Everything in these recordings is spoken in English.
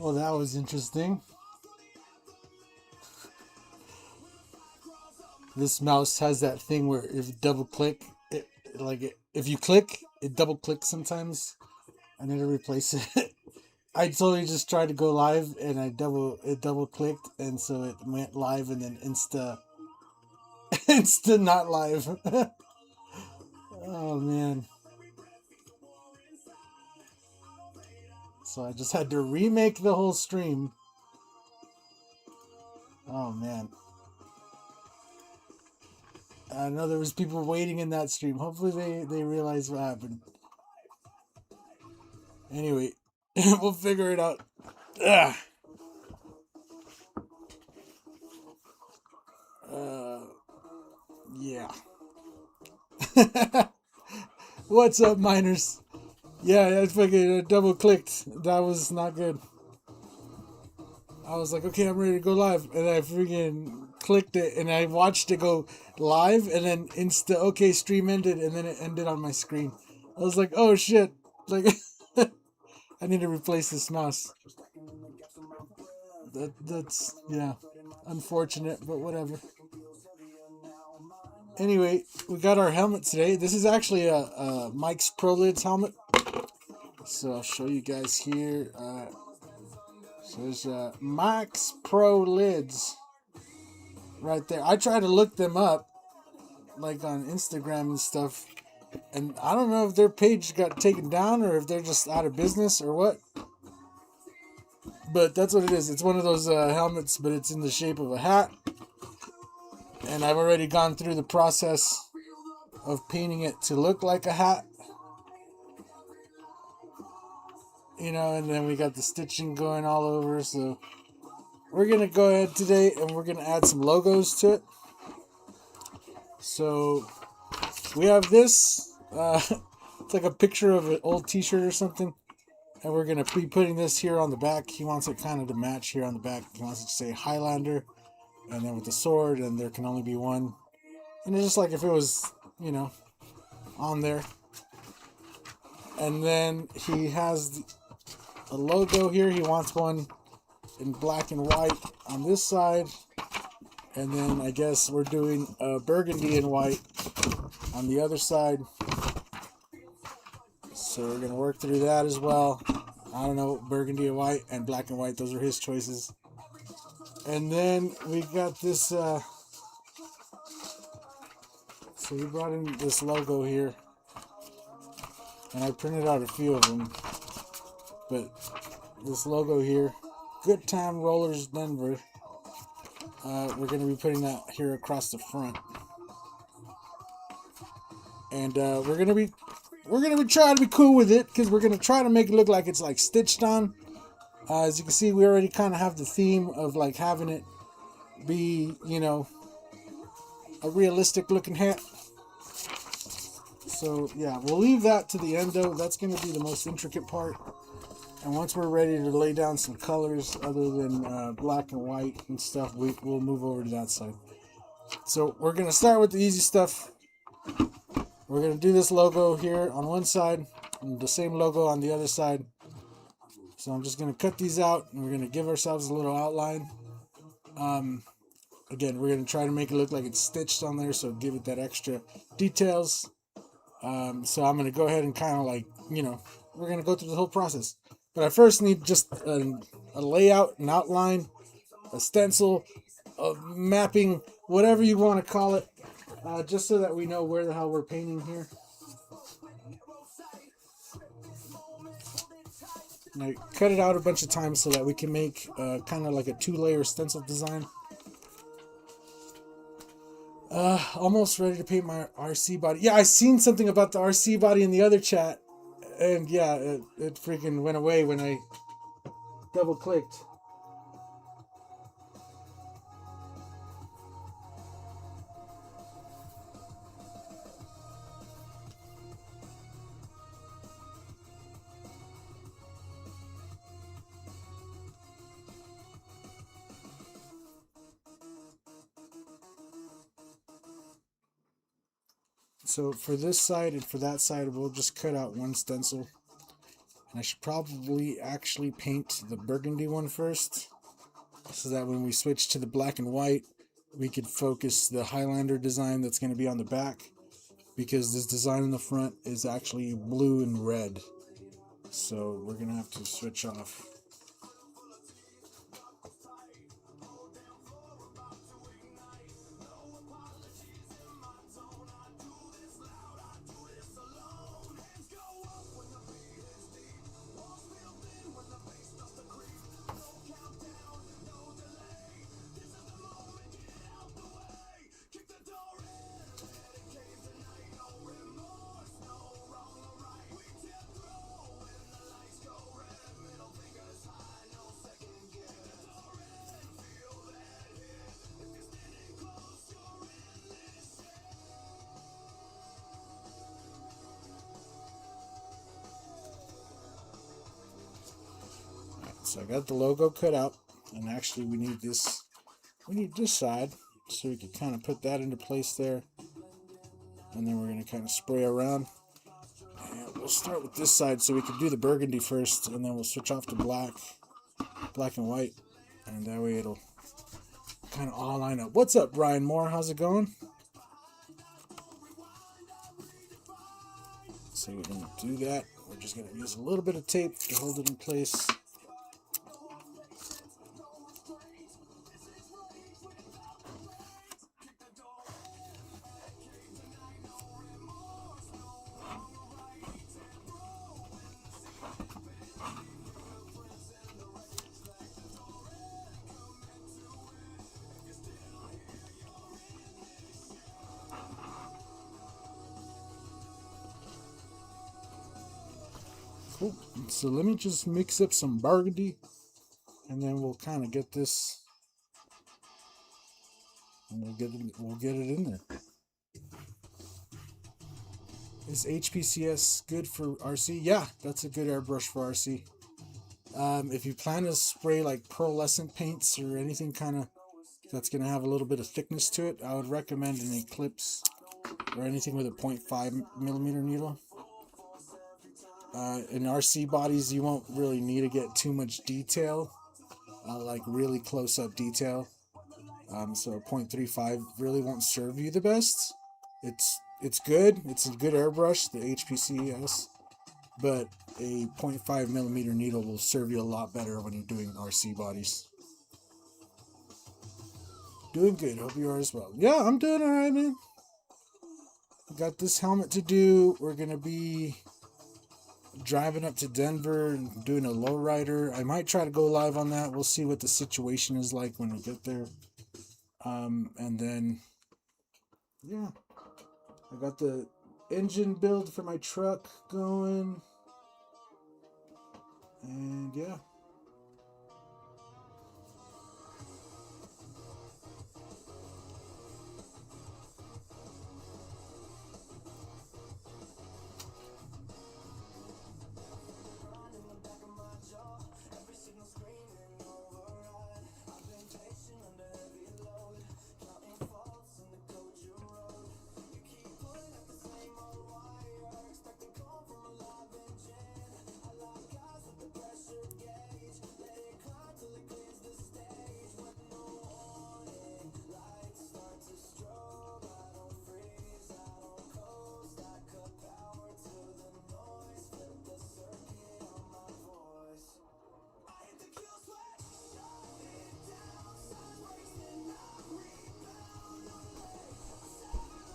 Well, that was interesting. This mouse has that thing where if you double click, if you click, it double clicks sometimes. I need to replace it. I totally just tried to go live and it double clicked and so it went live and then insta not live. Oh man. So I just had to remake the whole stream. Oh man. I know there was people waiting in that stream. Hopefully they realize what happened. Anyway, we'll figure it out. Ugh. Uh, yeah. What's up, miners? Yeah, I fucking double clicked. That was not good. I was like, okay, I'm ready to go live, and I freaking clicked it, and I watched it go live, and then okay, stream ended, and then it ended on my screen. I was like, oh shit, like I need to replace this mouse. That's yeah, unfortunate, but whatever. Anyway, we got our helmet today. This is actually a Mike's Pro Lids helmet. So I'll show you guys here. So there's Mike's Pro Lids right there. I try to look them up, like on Instagram and stuff, and I don't know if their page got taken down or if they're just out of business or what. But that's what it is. It's one of those helmets, but it's in the shape of a hat. And I've already gone through the process of painting it to look like a hat. You know, and then we got the stitching going all over. So we're going to go ahead today and we're going to add some logos to it. So we have this. It's like a picture of an old t-shirt or something. And we're going to be putting this here on the back. He wants it kind of to match here on the back. He wants it to say Highlander. And then with the sword, and there can only be one. And it's just like if it was, you know, on there. And then he has a logo here. He wants one in black and white on this side. And then I guess we're doing a burgundy and white on the other side. So we're going to work through that as well. I don't know, burgundy and white and black and white. Those are his choices. And then we got this, so we brought in this logo here. And I printed out a few of them. But this logo here, Good Time Rollers Denver. We're going to be putting that here across the front. And we're going to be trying to be cool with it because we're going to try to make it look like it's like stitched on. As you can see, we already kind of have the theme of like having it be, you know, a realistic looking hat. So yeah, we'll leave that to the end though. That's going to be the most intricate part. And once we're ready to lay down some colors other than black and white and stuff, we'll move over to that side. So we're going to start with the easy stuff. We're going to do this logo here on one side and the same logo on the other side. So I'm just going to cut these out and we're going to give ourselves a little outline. Again, we're going to try to make it look like it's stitched on there, so give it that extra details. So I'm going to go ahead and kind of like, you know, we're going to go through the whole process. But I first need just a layout, an outline, a stencil, a mapping, whatever you want to call it, just so that we know where the hell we're painting here. And I cut it out a bunch of times so that we can make kind of like a 2-layer stencil design. Almost ready to paint my RC body. Yeah, I seen something about the RC body in the other chat. And yeah, it freaking went away when I double clicked. So for this side and for that side, we'll just cut out one stencil. And I should probably actually paint the burgundy one first, so that when we switch to the black and white, we could focus the Highlander design that's going to be on the back, because this design in the front is actually blue and red. So we're going to have to switch off. So I got the logo cut out, and actually we need this side, so we can kind of put that into place there, and then we're going to kind of spray around. And we'll start with this side so we can do the burgundy first, and then we'll switch off to black and white, and that way it'll kind of all line up. What's up, Brian Moore? How's it going? So we're going to do that. We're just going to use a little bit of tape to hold it in place. Cool. So let me just mix up some burgundy, and then we'll kind of get this, and we'll get it in there. Is HPCS good for RC? Yeah, that's a good airbrush for RC. If you plan to spray like pearlescent paints or anything kind of that's going to have a little bit of thickness to it, I would recommend an Eclipse or anything with a 0.5 millimeter needle. In RC bodies, you won't really need to get too much detail, like really close-up detail. So 0.35 really won't serve you the best. It's good. It's a good airbrush, the HPCS, but a 0.5 millimeter needle will serve you a lot better when you're doing RC bodies. Doing good. Hope you are as well. Yeah, I'm doing all right, man. Got this helmet to do. We're gonna be driving up to Denver and doing a lowrider. I might try to go live on that. We'll see what the situation is like when we get there. And then, yeah, I got the engine build for my truck going. And yeah.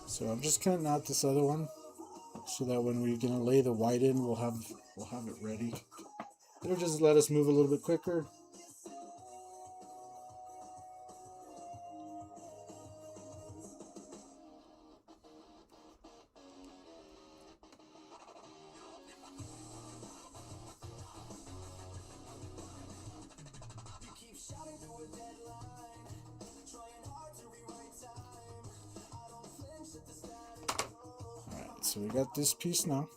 So I'm just cutting out this other one so that when we're gonna lay the white in, we'll have it ready. It'll just let us move a little bit quicker. So we got this piece now.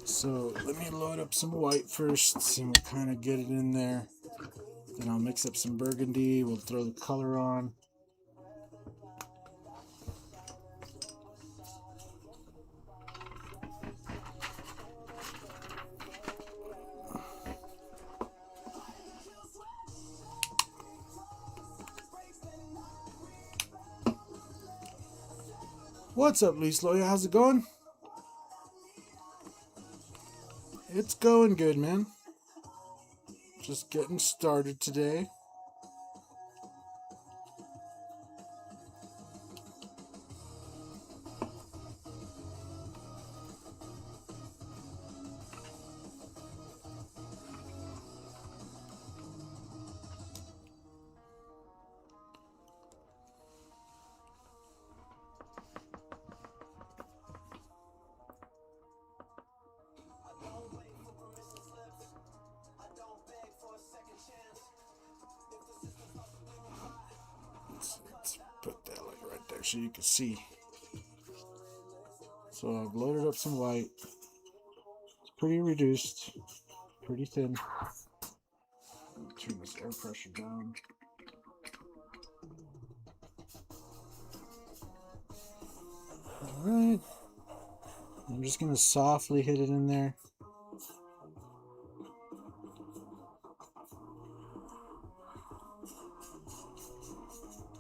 So let me load up some white first, and we'll kind of get it in there. Then I'll mix up some burgundy. We'll throw the color on. What's up, Luis Loya? How's it going? It's going good, man. Just getting started today. Let's put that like right there so you can see. So I've loaded up some white. It's pretty reduced, pretty thin. Turn this air pressure down. Alright. I'm just going to softly hit it in there.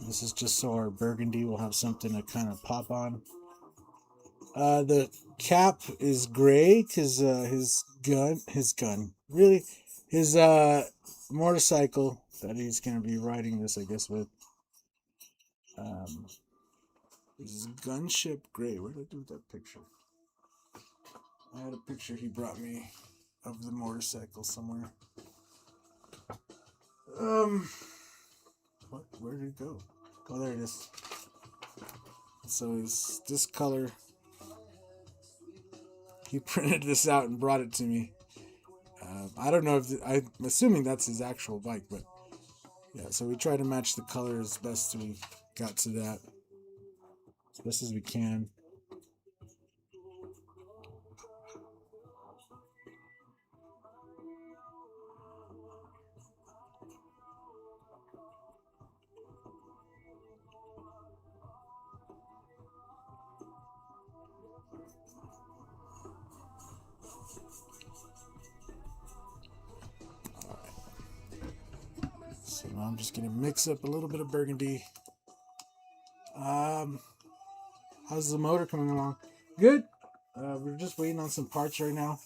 This is just so our burgundy will have something to kind of pop on. The cap is gray because his motorcycle that he's going to be riding this, I guess, with. This is gunship gray. What did I do with that picture? I had a picture he brought me of the motorcycle somewhere. Where did it go? Oh, there it is. So it's this color. He printed this out and brought it to me. I don't know if I'm assuming that's his actual bike, but yeah. So we try to match the color as best we got to that, as best as we can. So now I'm just gonna mix up a little bit of burgundy. How's the motor coming along? Good. We're just waiting on some parts right now,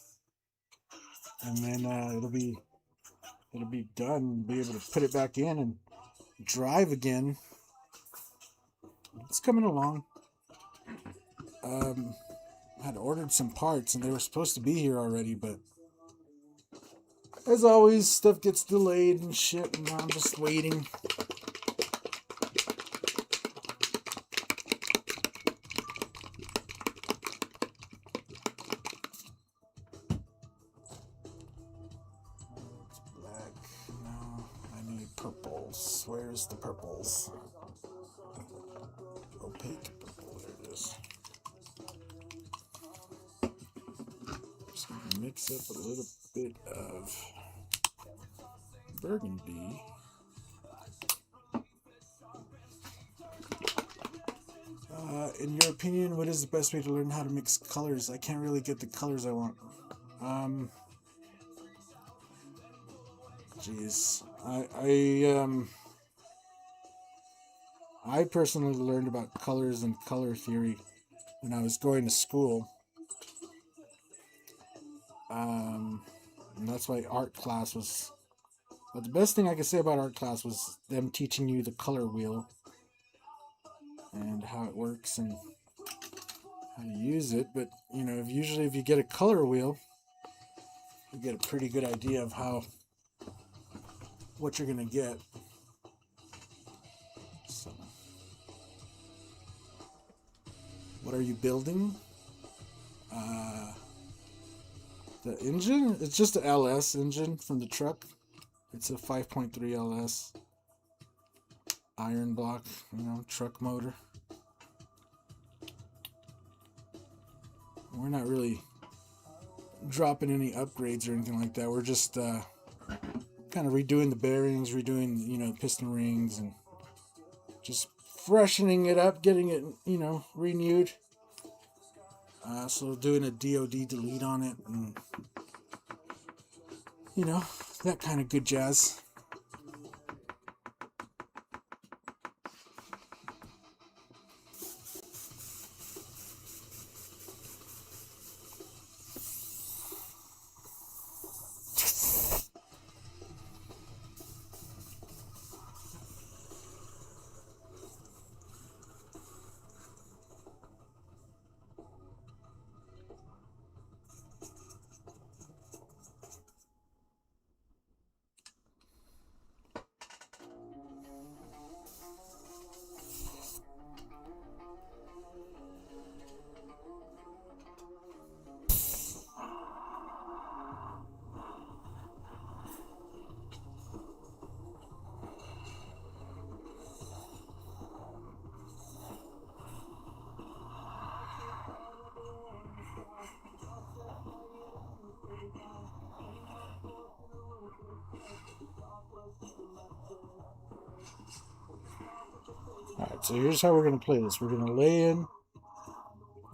and then it'll be done. Be able to put it back in and drive again. It's coming along. I had ordered some parts and they were supposed to be here already, but as always, stuff gets delayed and shit, and I'm just waiting. It's black. No, I need purples. Where's the purples? Opaque purple. There it is. Just gonna mix up a little bit of burgundy. In your opinion, what is the best way to learn how to mix colors? I can't really get the colors I want. Jeez. I personally learned about colors and color theory when I was going to school. And that's why art class was... But the best thing I could say about art class was them teaching you the color wheel and how it works and how to use it. But, you know, usually if you get a color wheel, you get a pretty good idea of what you're going to get. So, what are you building? The engine? It's just an LS engine from the truck. It's a 5.3 LS iron block, you know, truck motor. We're not really dropping any upgrades or anything like that. We're just kind of redoing the bearings, redoing, you know, piston rings, and just freshening it up, getting it, you know, renewed. So doing a DOD delete on it, and, you know, that kind of good jazz. So here's how we're going to play this. We're going to lay in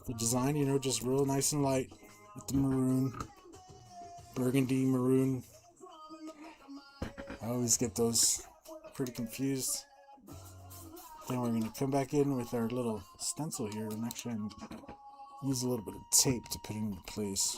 the design, you know, just real nice and light with the maroon, burgundy maroon. I always get those pretty confused. Then we're going to come back in with our little stencil here and actually use a little bit of tape to put it into place.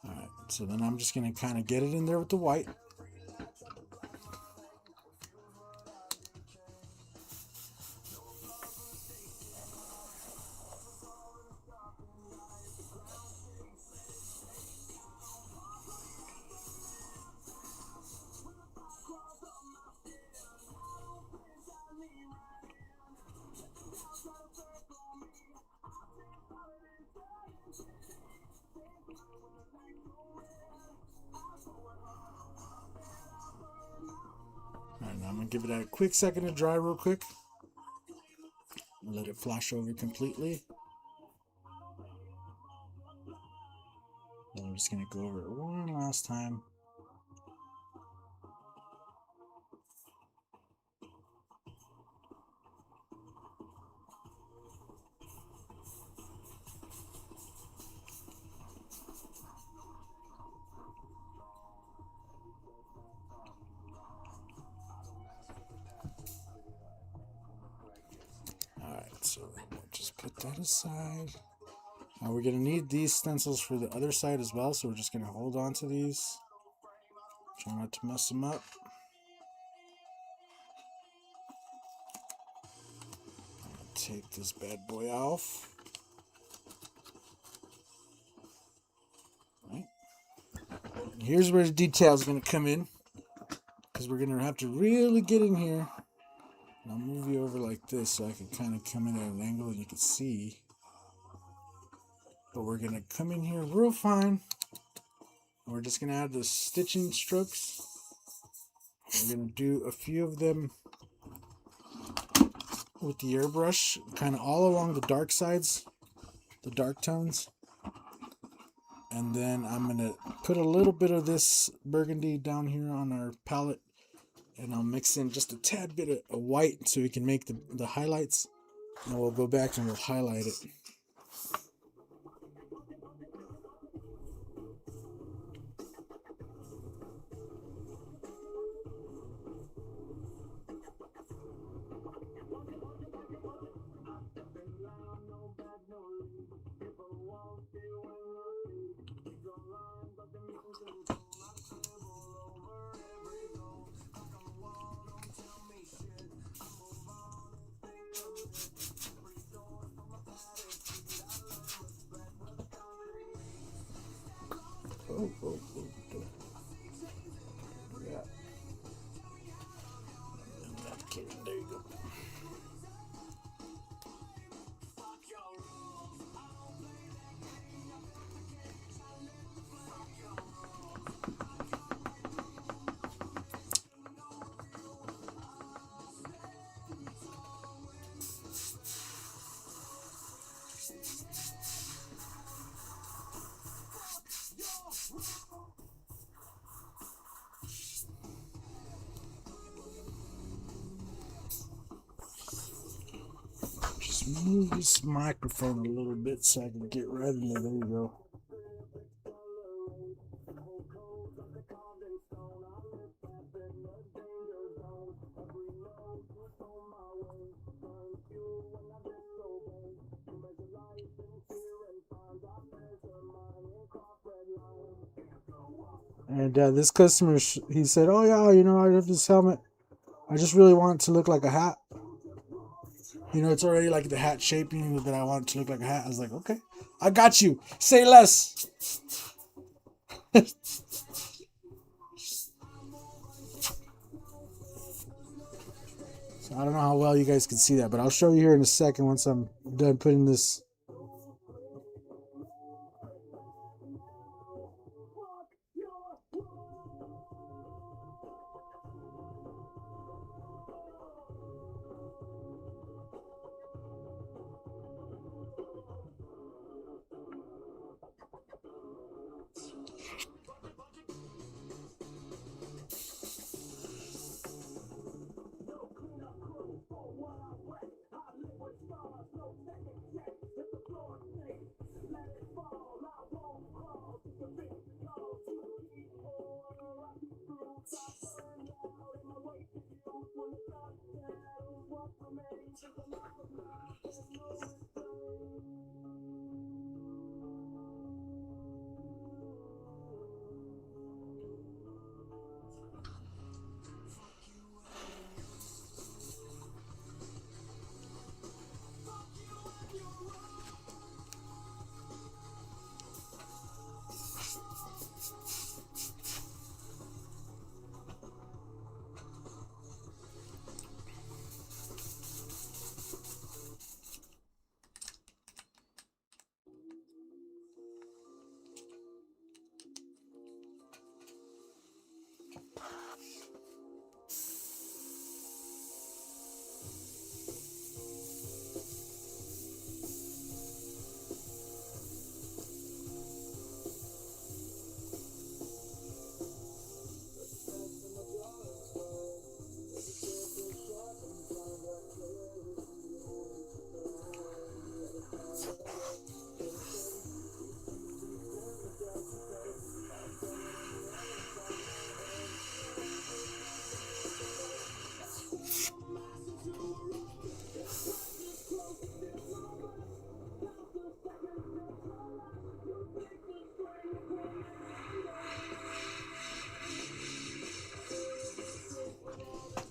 Alright, so then I'm just going to kind of get it in there with the white. Alright, now I'm going to give it a quick second to dry real quick. Let it flash over completely. And I'm just going to go over it one last time. Alright, so we'll just put that aside. Now we're going to need these stencils for the other side as well, so we're just going to hold on to these. Try not to mess them up. Take this bad boy off. Right. Here's where the details are going to come in, because we're going to have to really get in here. And I'll move you over like this so I can kind of come in at an angle and you can see. But we're going to come in here real fine. And we're just going to add the stitching strokes. We're going to do a few of them with the airbrush, kind of all along the dark sides, the dark tones. And then I'm going to put a little bit of this burgundy down here on our palette. And I'll mix in just a tad bit of white so we can make the highlights. And we'll go back and we'll highlight it. Oh. Yeah. Okay, there you go. Just move this microphone a little bit so I can get right in there. There you go. And this customer, he said, "Oh yeah, you know, I have this helmet. I just really want it to look like a hat. You know, it's already like the hat shaping, but I want it to look like a hat." I was like, "Okay, I got you. Say less." I don't know how well you guys can see that, but I'll show you here in a second once I'm done putting this.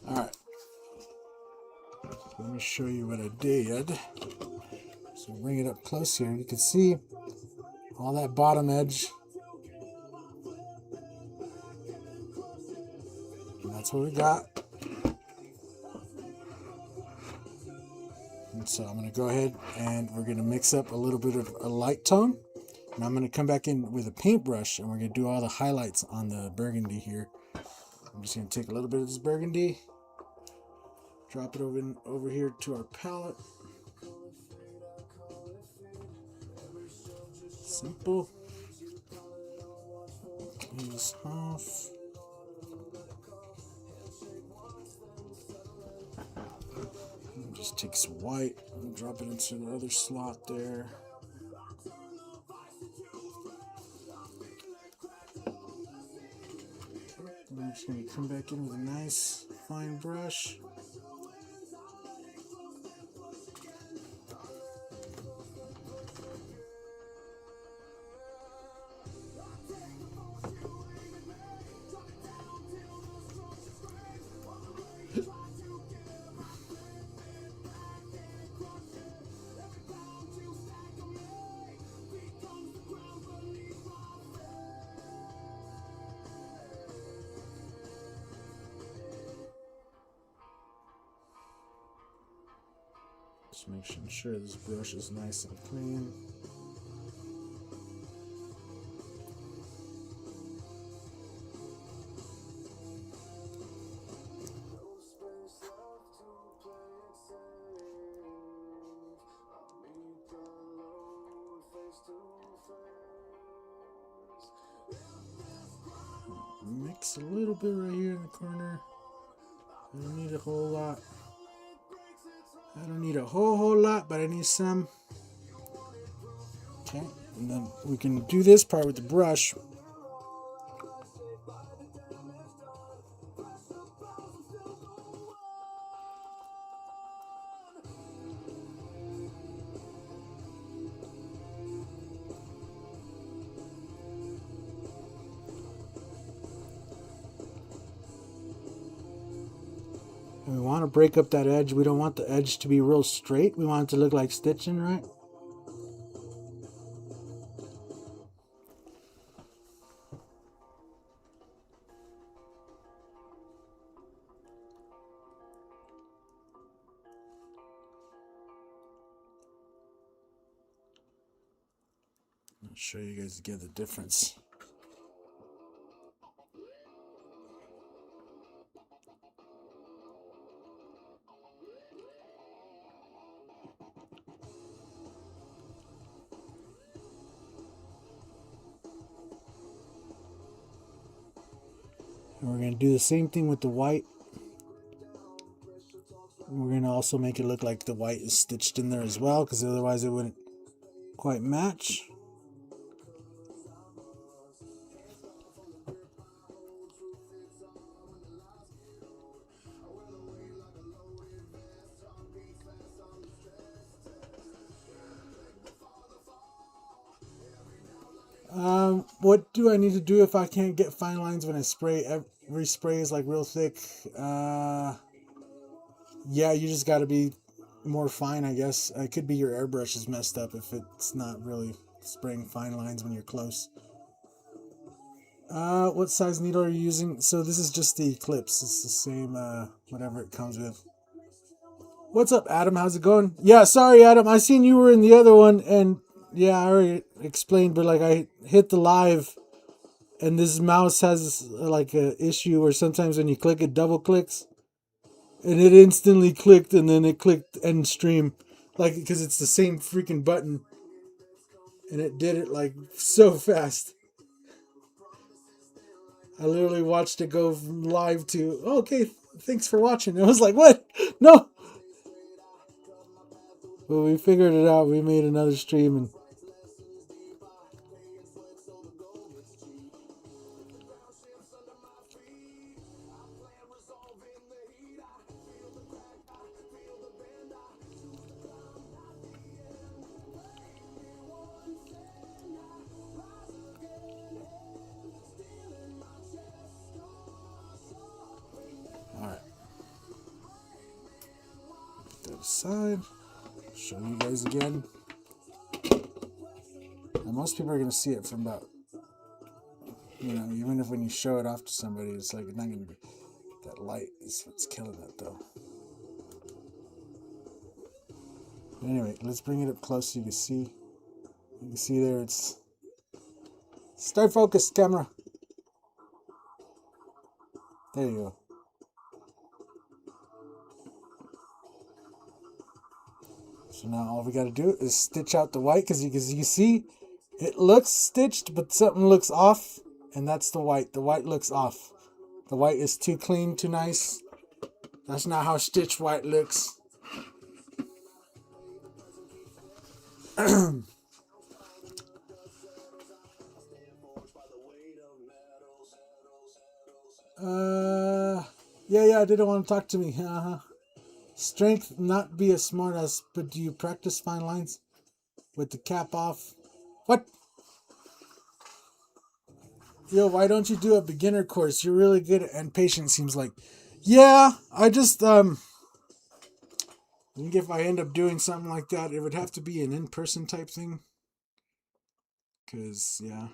All right. Let me show you what I did. So bring it up close here. You can see all that bottom edge. And that's what we got. And so I'm going to go ahead and we're going to mix up a little bit of a light tone. And I'm going to come back in with a paintbrush and we're going to do all the highlights on the burgundy here. I'm just going to take a little bit of this burgundy, drop it over here to our palette. Simple. Clean this off. Just take some white and drop it into the other slot there. And I'm just going to come back in with a nice fine brush. Just making sure this brush is nice and clean. Mix a little bit right here in the corner. I don't need a whole lot. I don't need a whole lot, but I need some. Okay, and then we can do this part with the brush. And we want to break up that edge. We don't want the edge to be real straight. We want it to look like stitching, right? show you guys again the difference. And we're going to do the same thing with the white. We're going to also make it look like the white is stitched in there as well, because otherwise it wouldn't quite match. What do I need to do if I can't get fine lines when I spray? Every spray is like real thick. Yeah, you just got to be more fine, I guess. It could be your airbrush is messed up if it's not really spraying fine lines when you're close. What size needle are you using? So this is just the Eclipse. It's the same, whatever it comes with. What's up, Adam? How's it going? Yeah, sorry, Adam. I seen you were in the other one, and yeah, I already explained, but like I hit the live, and this mouse has like a issue where sometimes when you click, it double clicks, and it instantly clicked, and then it clicked end stream, like because it's the same freaking button, and it did it like so fast. I literally watched it go from live to, oh, okay, thanks for watching. I was like, what? No. But we figured it out. We made another stream and alright. Put that aside. Show you guys again. And most people are going to see it from about, you know, even if when you show it off to somebody, it's like not going to be. That light is what's killing it though. Anyway, let's bring it up close so you can see. You can see there it's. Stay focused, camera. There you go. So now all we got to do is stitch out the white, because you can see it looks stitched, but something looks off, and that's the white. The white looks off. The white is too clean, too nice. That's not how stitched white looks. Yeah, I didn't want to talk to me. Strength, not be a smartass, but do you practice fine lines with the cap off? What? Yo, why don't you do a beginner course? You're really good and patient, seems like. Yeah, I just, I think if I end up doing something like that, it would have to be an in-person type thing. Because, yeah,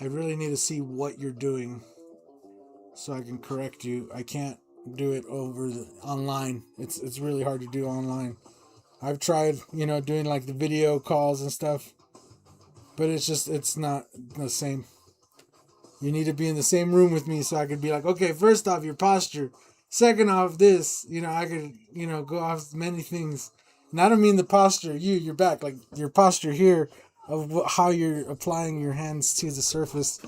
I really need to see what you're doing so I can correct you. I can't do it over online. It's really hard to do online. I've tried, doing like the video calls and stuff, but it's not the same. You need to be in the same room with me so I could be like, okay, first off, your posture. Second off, this, I could, go off many things. And I don't mean the posture, your back, like your posture here of how you're applying your hands to the surface.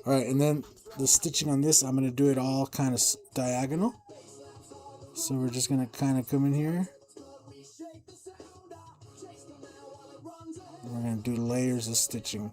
All right, and then the stitching on this, I'm going to do it all kind of diagonal. So we're just going to kind of come in here. We're going to do layers of stitching.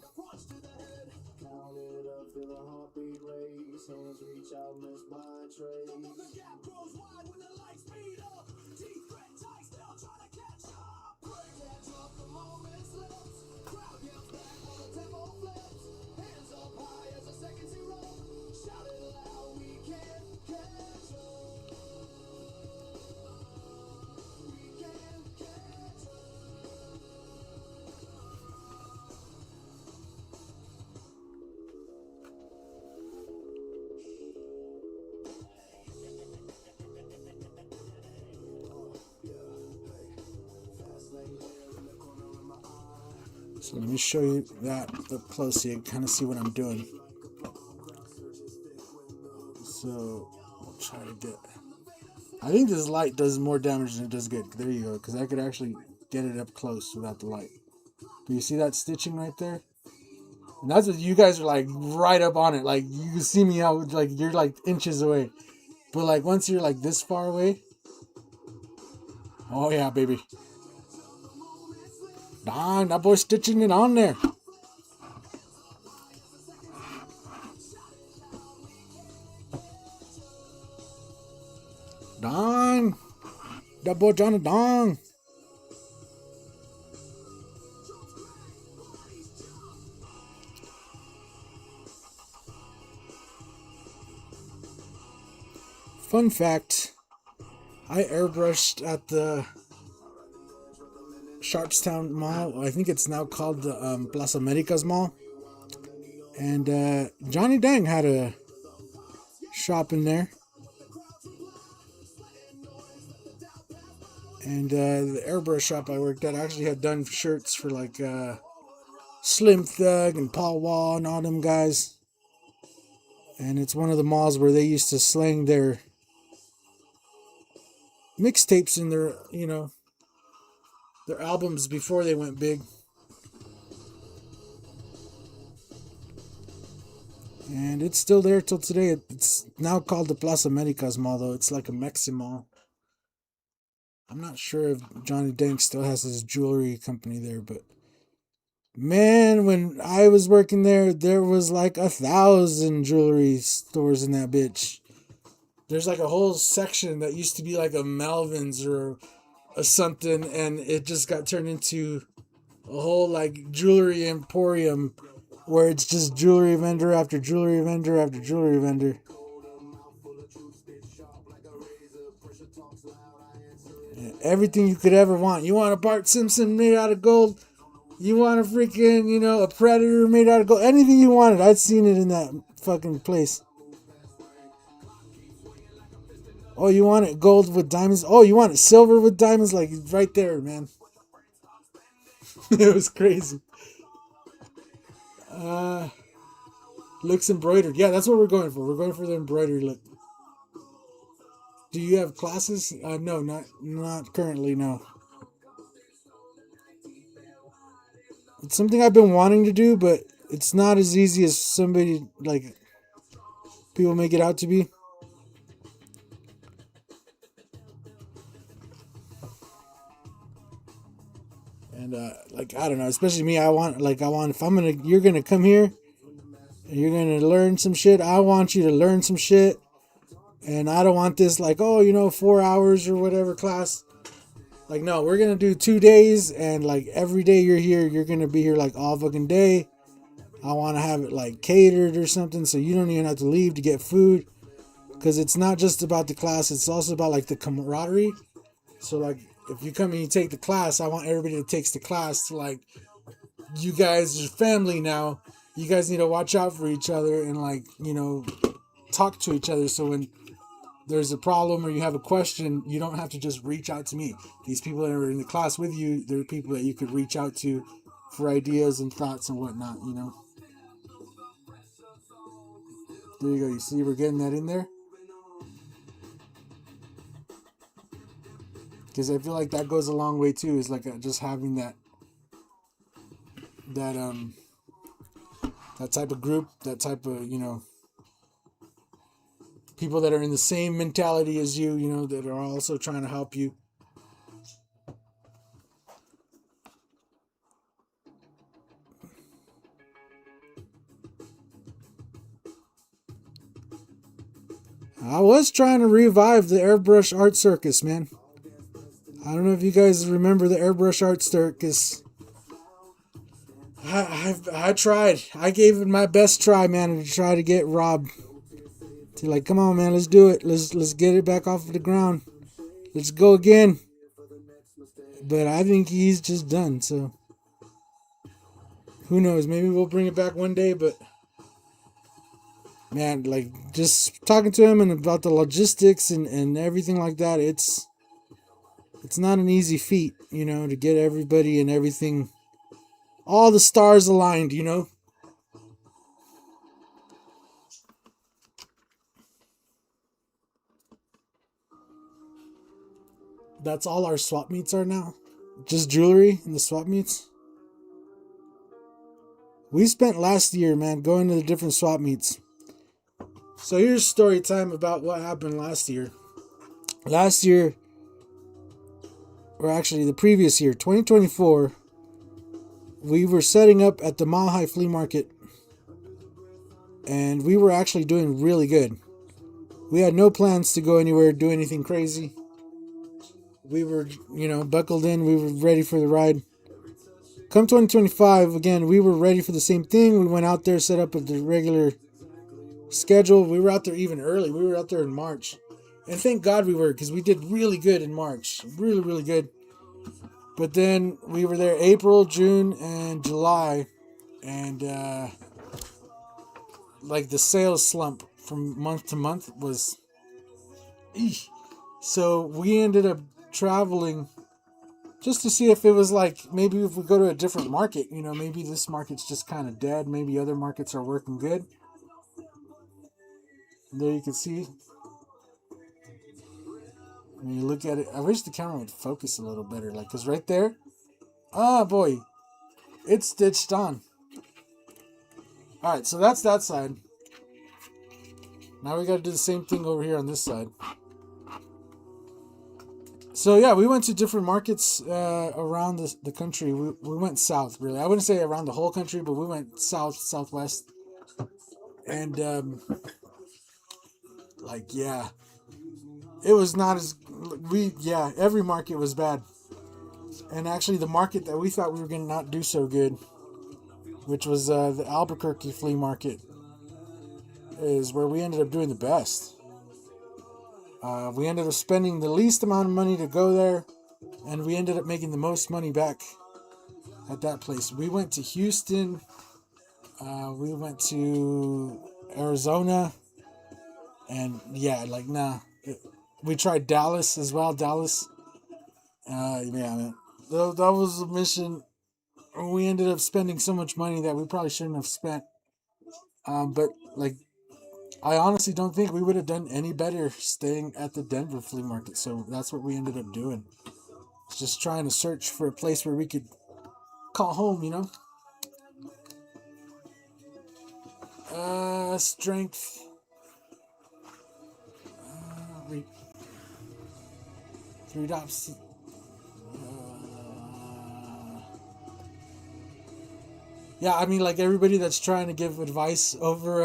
So let me show you that up close so you can kind of see what I'm doing. So I'll try to get... I think this light does more damage than it does good. There you go, because I could actually get it up close without the light. Do you see that stitching right there? And that's what you guys are like right up on it. Like you can see me out, like you're like inches away. But like once you're like this far away, oh yeah, baby. Dang, that boy's stitching it on there. Dang, that boy Johnny Dong. Fun fact, I airbrushed at the Sharpstown Mall. I think it's now called the Plaza Americas Mall. And Johnny Dang had a shop in there. And the airbrush shop I worked at actually had done shirts for like Slim Thug and Paul Wall and all them guys. And it's one of the malls where they used to slang their mixtapes in their, you know, their albums before they went big. And it's still there till today. It's now called the Plaza Americas Mall, though. It's like a Mexican mall. I'm not sure if Johnny Dank still has his jewelry company there, but man, when I was working there, there was like 1,000 jewelry stores in that bitch. There's like a whole section that used to be like a Melvin's or a something, and it just got turned into a whole like jewelry emporium where it's just jewelry vendor after jewelry vendor after jewelry vendor. Yeah, everything you could ever want. You want a Bart Simpson made out of gold? You want a freaking, you know, a Predator made out of gold? Anything you wanted, I'd seen it in that fucking place. Oh, you want it gold with diamonds? Oh, you want it silver with diamonds? Like, right there, man. It was crazy. Looks embroidered. Yeah, that's what we're going for. We're going for the embroidery look. Do you have classes? No, not currently, no. It's something I've been wanting to do, but it's not as easy as somebody, like, people make it out to be. And like, I don't know, especially me, if you're gonna come here and you're gonna learn some shit, I want you to learn some shit. And I don't want this like, oh, you know, 4 hours or whatever class. Like, no, we're gonna do 2 days, and like every day you're here, you're gonna be here like all fucking day. I want to have it like catered or something, so you don't even have to leave to get food, because it's not just about the class, it's also about like the camaraderie. So like, if you come and you take the class, I want everybody that takes the class to like, you guys are family now. You guys need to watch out for each other and like, you know, talk to each other. So when there's a problem or you have a question, you don't have to just reach out to me. These people that are in the class with you, they're people that you could reach out to for ideas and thoughts and whatnot, you know. There you go. You see we're getting that in there? Because I feel like that goes a long way too. Is like just having that type of group, that type of, you know, people that are in the same mentality as you, you know, that are also trying to help you. I was trying to revive the Airbrush Art Circus, man. I don't know if you guys remember the Airbrush Art Circus. I tried. I gave it my best try, man, to try to get Rob to like, come on, man, let's do it. Let's get it back off of the ground. Let's go again. But I think he's just done, so who knows? Maybe we'll bring it back one day, but man, like just talking to him and about the logistics and everything like that, it's not an easy feat, you know, to get everybody and everything all the stars aligned, you know. That's all our swap meets are now. Just jewelry in the swap meets. We spent last year, man, going to the different swap meets. So here's story time about what happened last year. Last year, or actually the previous year, 2024, we were setting up at the Mile High Flea Market, and we were actually doing really good. We had no plans to go anywhere, do anything crazy. We were, buckled in. We were ready for the ride. Come 2025, again, we were ready for the same thing. We went out there, set up the regular schedule. We were out there even early. We were out there in March. And thank God we were, because we did really good in March. Really, really good. But then we were there April, June, and July. And, the sales slump from month to month was... Eesh. So we ended up traveling just to see if it was maybe if we go to a different market, maybe this market's just kind of dead. Maybe other markets are working good. There you can see. When you look at it, I wish the camera would focus a little better. Because right there, boy, it's stitched on. All right, so that's that side. Now we got to do the same thing over here on this side. So yeah, we went to different markets around the country. We went south, really. I wouldn't say around the whole country, but we went south, southwest. And yeah, it was not as every market was bad. And actually, the market that we thought we were going to not do so good, which was the Albuquerque flea market, is where we ended up doing the best. We ended up spending the least amount of money to go there, and we ended up making the most money back at that place. We went to Houston. We went to Arizona. And yeah, we tried Dallas as well. Dallas. Man. That was a mission. We ended up spending so much money that we probably shouldn't have spent. But I honestly don't think we would have done any better staying at the Denver flea market. So that's what we ended up doing. Just trying to search for a place where we could call home, Strength. Three drops. Yeah, I mean, everybody that's trying to give advice over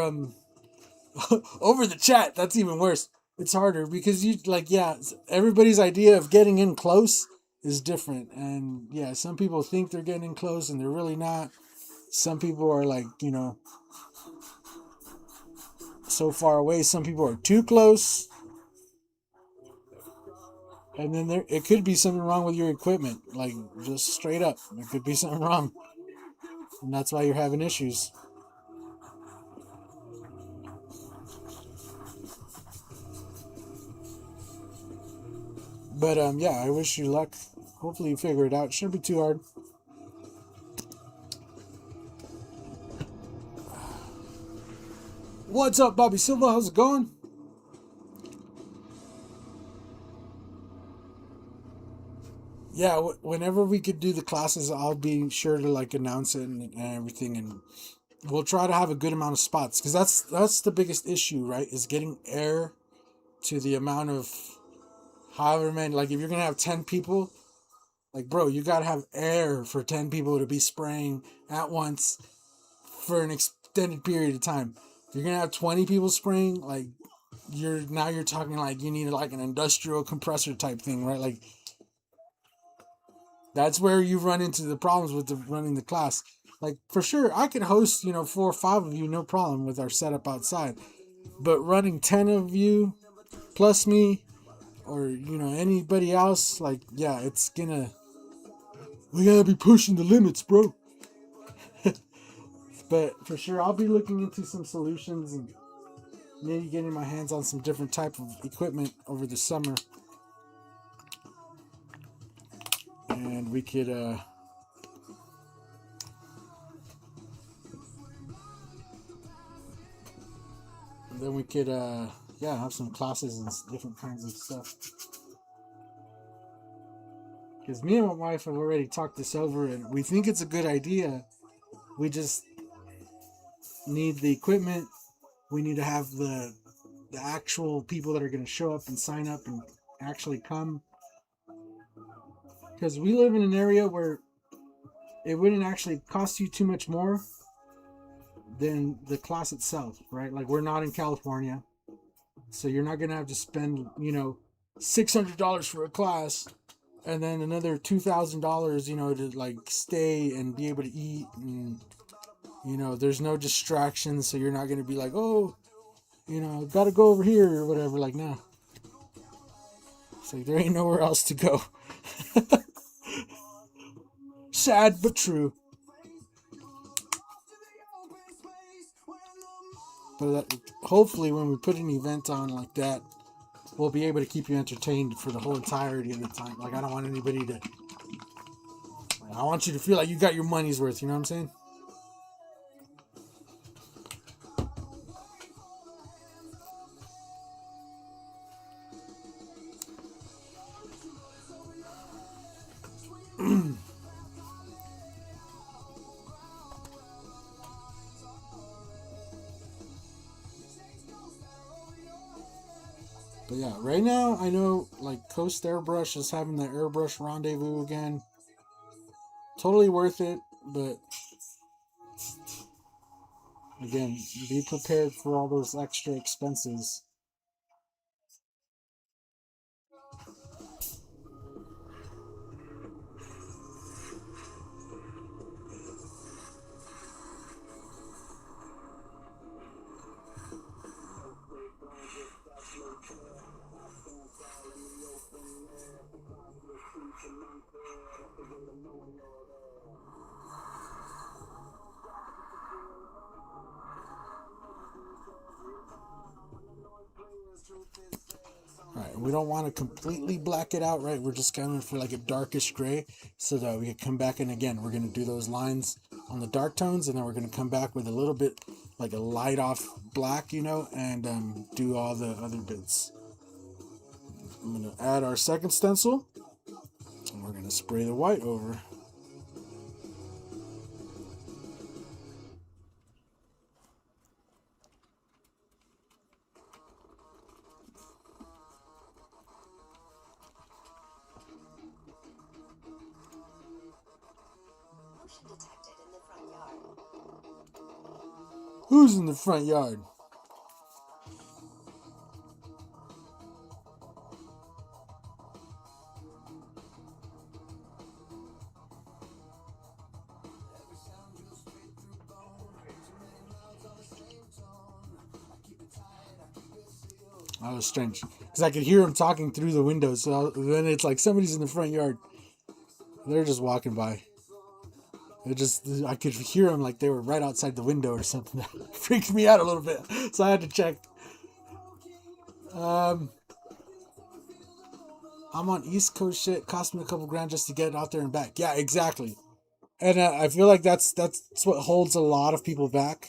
over the chat, that's even worse. It's harder because everybody's idea of getting in close is different, and yeah, some people think they're getting in close and they're really not. Some people are so far away. Some people are too close, and then it could be something wrong with your equipment, just straight up. There could be something wrong, and that's why you're having issues. But yeah, I wish you luck. Hopefully you figure it out. Shouldn't be too hard. What's up, Bobby Silva? How's it going? Yeah, whenever we could do the classes, I'll be sure to announce it and everything, and we'll try to have a good amount of spots, because that's the biggest issue, right? Is getting air to the amount of however many. If you're gonna have 10 people, bro, you gotta have air for 10 people to be spraying at once for an extended period of time. If you're gonna have 20 people spraying, you're talking you need an industrial compressor type thing, right? That's where you run into the problems with running the class. For sure, I could host 4 or 5 of you, no problem, with our setup outside. But running 10 of you plus me, or anybody else, it's gonna, we gotta be pushing the limits, bro. But for sure, I'll be looking into some solutions and maybe getting my hands on some different type of equipment over the summer, and we could then we could yeah, have some classes and different kinds of stuff. Because me and my wife have already talked this over, and we think it's a good idea. We just need the equipment. We need to have the actual people that are going to show up and sign up and actually come. Because we live in an area where it wouldn't actually cost you too much more than the class itself, right? Like, we're not in California, so you're not going to have to spend, you know, $600 for a class and then another $2,000, you know, to like stay and be able to eat, and you know, there's no distractions, so you're not going to be like, oh, you know, gotta go over here or whatever. Like, no. It's like there ain't nowhere else to go. Sad but true. But hopefully when we put an event on like that, we'll be able to keep you entertained for the whole entirety of the time. Like, I don't want anybody to... I want you to feel like you got your money's worth, you know what I'm saying? But yeah, right now I know like Coast Airbrush is having the Airbrush Rendezvous again. Totally worth it, but again, be prepared for all those extra expenses. Alright, we don't want to completely black it out, right? We're just going for like a darkish gray so that we can come back, and again, we're going to do those lines on the dark tones, and then we're going to come back with a little bit like a light off black, you know, and do all the other bits. I'm going to add our second stencil, and we're going to spray the white over. Who's in the front yard? That was strange, because I could hear him talking through the window, so then it's like somebody's in the front yard. They're just walking by. I could hear them like they were right outside the window or something. That freaked me out a little bit, so I had to check. I'm on East Coast shit. Cost me a couple grand just to get it out there and back. Yeah, exactly. And I feel like that's what holds a lot of people back.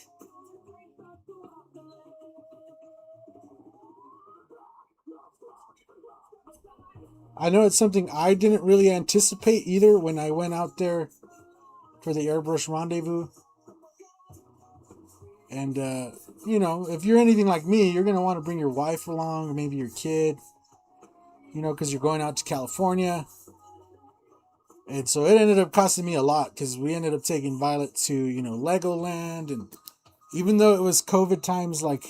I know it's something I didn't really anticipate either when I went out there for the Airbrush Rendezvous. And, you know, if you're anything like me, you're going to want to bring your wife along, or maybe your kid, you know, because you're going out to California. And so it ended up costing me a lot, because we ended up taking Violet to, you know, Legoland. And even though it was COVID times, like,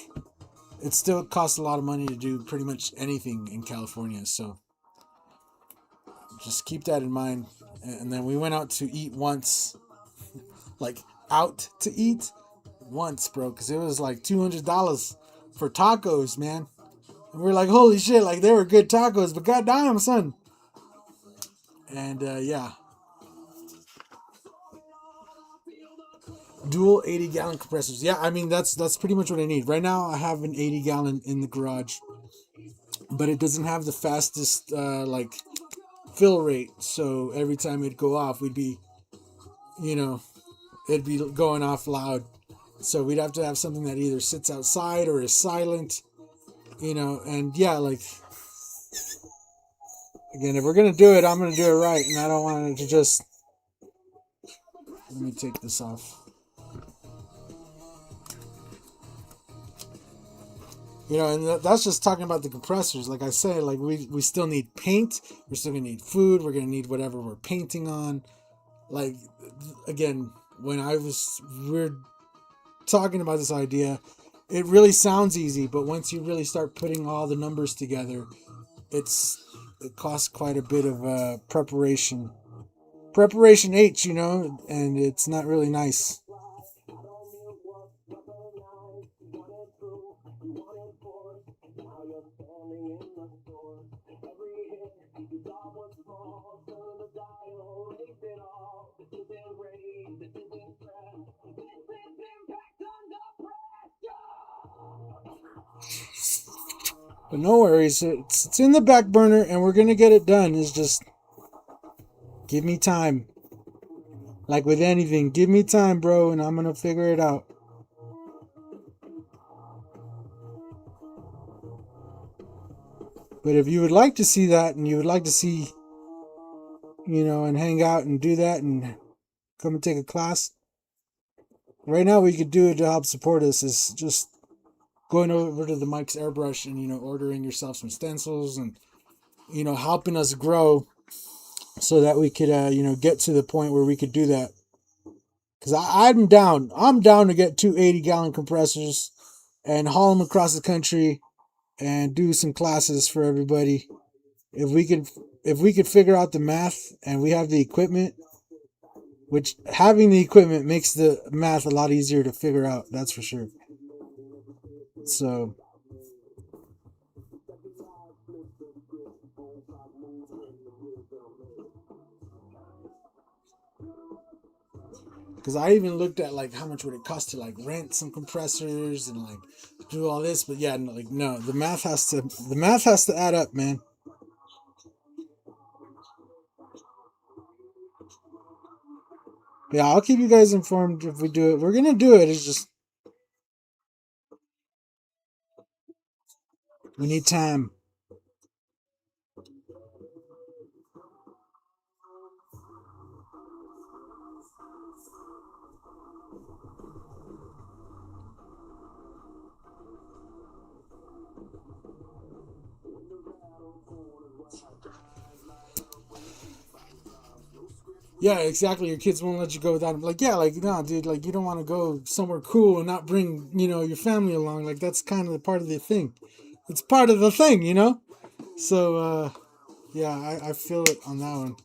it still cost a lot of money to do pretty much anything in California. So just keep that in mind. And then we went out to eat once, like out to eat once, bro, because it was like $200 for tacos, man. And we were like, holy shit, like they were good tacos, but goddamn, son. And yeah, dual 80-gallon compressors. Yeah, I mean that's pretty much what I need right now. I have an 80-gallon in the garage, but it doesn't have the fastest like fill rate, so every time it'd go off, we'd be, you know, it'd be going off loud. So we'd have to have something that either sits outside or is silent, and yeah, like, again, if we're going to do it, I'm going to do it right. And I don't want it to just, let me take this off. And that's just talking about the compressors. Like I said, like we still need paint. We're still going to need food. We're going to need whatever we're painting on. Like, again, when we're talking about this idea, it really sounds easy, but once you really start putting all the numbers together, it costs quite a bit of preparation H, and it's not really nice. But no worries, it's in the back burner, and we're gonna get it done. It's just give me time. Like with anything, give me time, bro, and I'm gonna figure it out. But if you would like to see that, and you would like to see, and hang out and do that, and come and take a class, right now, what you could do to help support us is just going over to the Mike's Airbrush and ordering yourself some stencils and helping us grow so that we could get to the point where we could do that. Because I'm down to get 280-gallon compressors and haul them across the country and do some classes for everybody. If we could figure out the math and we have the equipment, which having the equipment makes the math a lot easier to figure out, that's for sure. So because I even looked at like how much would it cost to like rent some compressors and like do all this, but yeah, no, the math has to add up, man. Yeah, I'll keep you guys informed if we do it. We're gonna do it. It's just we need time. Yeah, exactly. Your kids won't let you go without them. Like, yeah, like, no, dude, like, you don't want to go somewhere cool and not bring, your family along. Like, that's kind of the part of the thing. It's part of the thing. So, yeah, I feel it on that one.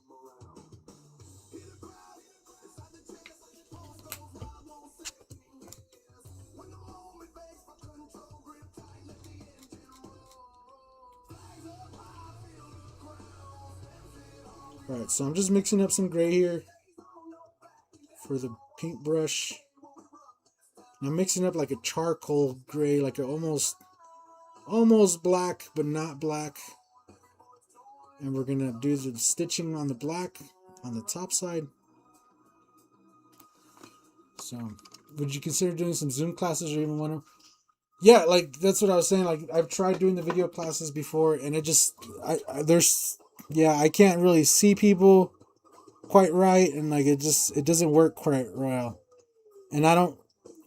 All right, so I'm just mixing up some gray here for the paintbrush. I'm mixing up like a charcoal gray, like a almost black, but not black. And we're gonna do the stitching on the black on the top side. So, would you consider doing some Zoom classes or even want to? Yeah, like that's what I was saying. Like I've tried doing the video classes before, and it just I can't really see people quite right, and like it doesn't work quite well. And I don't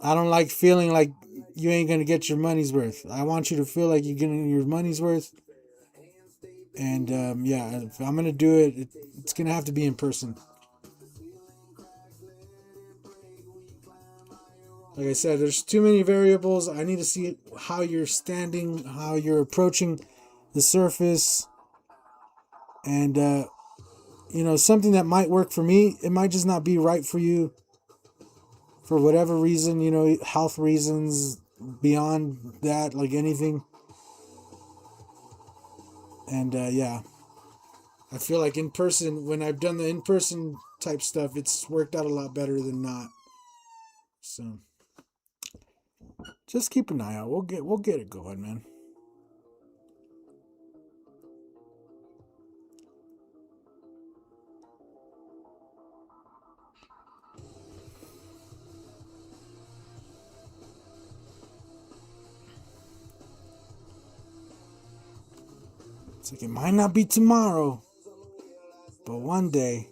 like feeling like you ain't gonna get your money's worth. I want you to feel like you're getting your money's worth. And yeah, if I'm gonna do it, it's gonna have to be in person. Like I said, there's too many variables. I need to see how you're standing, how you're approaching the surface, and something that might work for me, it might just not be right for you for whatever reason, health reasons, beyond that, like anything. And yeah, I feel like in person, when I've done the in person type stuff, it's worked out a lot better than not. So just keep an eye out. We'll get it going, man. It's like, it might not be tomorrow, but one day.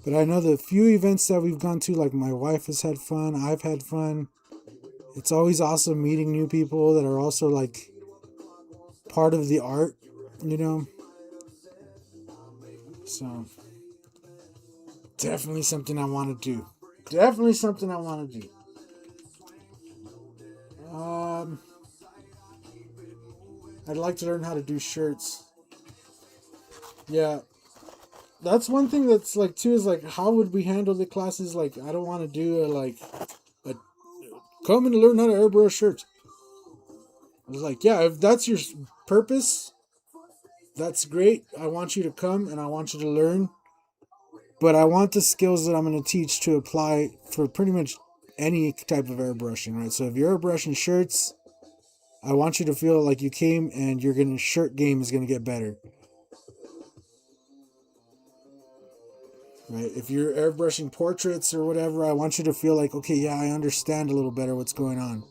But I know the few events that we've gone to, like my wife has had fun, I've had fun. It's always awesome meeting new people that are also like part of the art, you know. So definitely something I want to do. Definitely something I want to do. I'd like to learn how to do shirts. Yeah, that's one thing that's like too is like how would we handle the classes? Like I don't want to do a come and learn how to airbrush shirts. I was like, yeah, if that's your purpose, that's great. I want you to come and I want you to learn. But I want the skills that I'm going to teach to apply for pretty much any type of airbrushing, right? So if you're airbrushing shirts, I want you to feel like you came and your shirt game is going to get better. Right? If you're airbrushing portraits or whatever, I want you to feel like, okay, yeah, I understand a little better what's going on.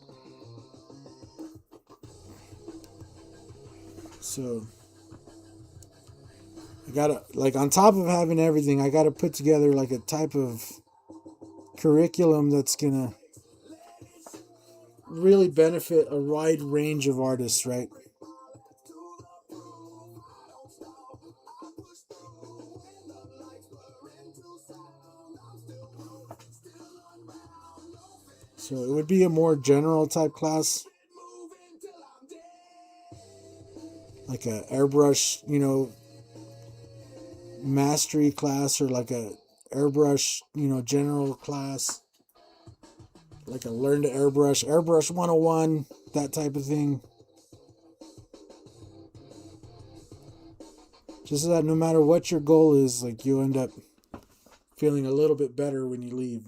So I gotta, like, on top of having everything, I gotta put together like a type of curriculum that's gonna really benefit a wide range of artists, right? So it would be a more general type class, like a airbrush, mastery class, or like a airbrush, general class, like a learn to airbrush 101, that type of thing. Just so that no matter what your goal is, like you end up feeling a little bit better when you leave.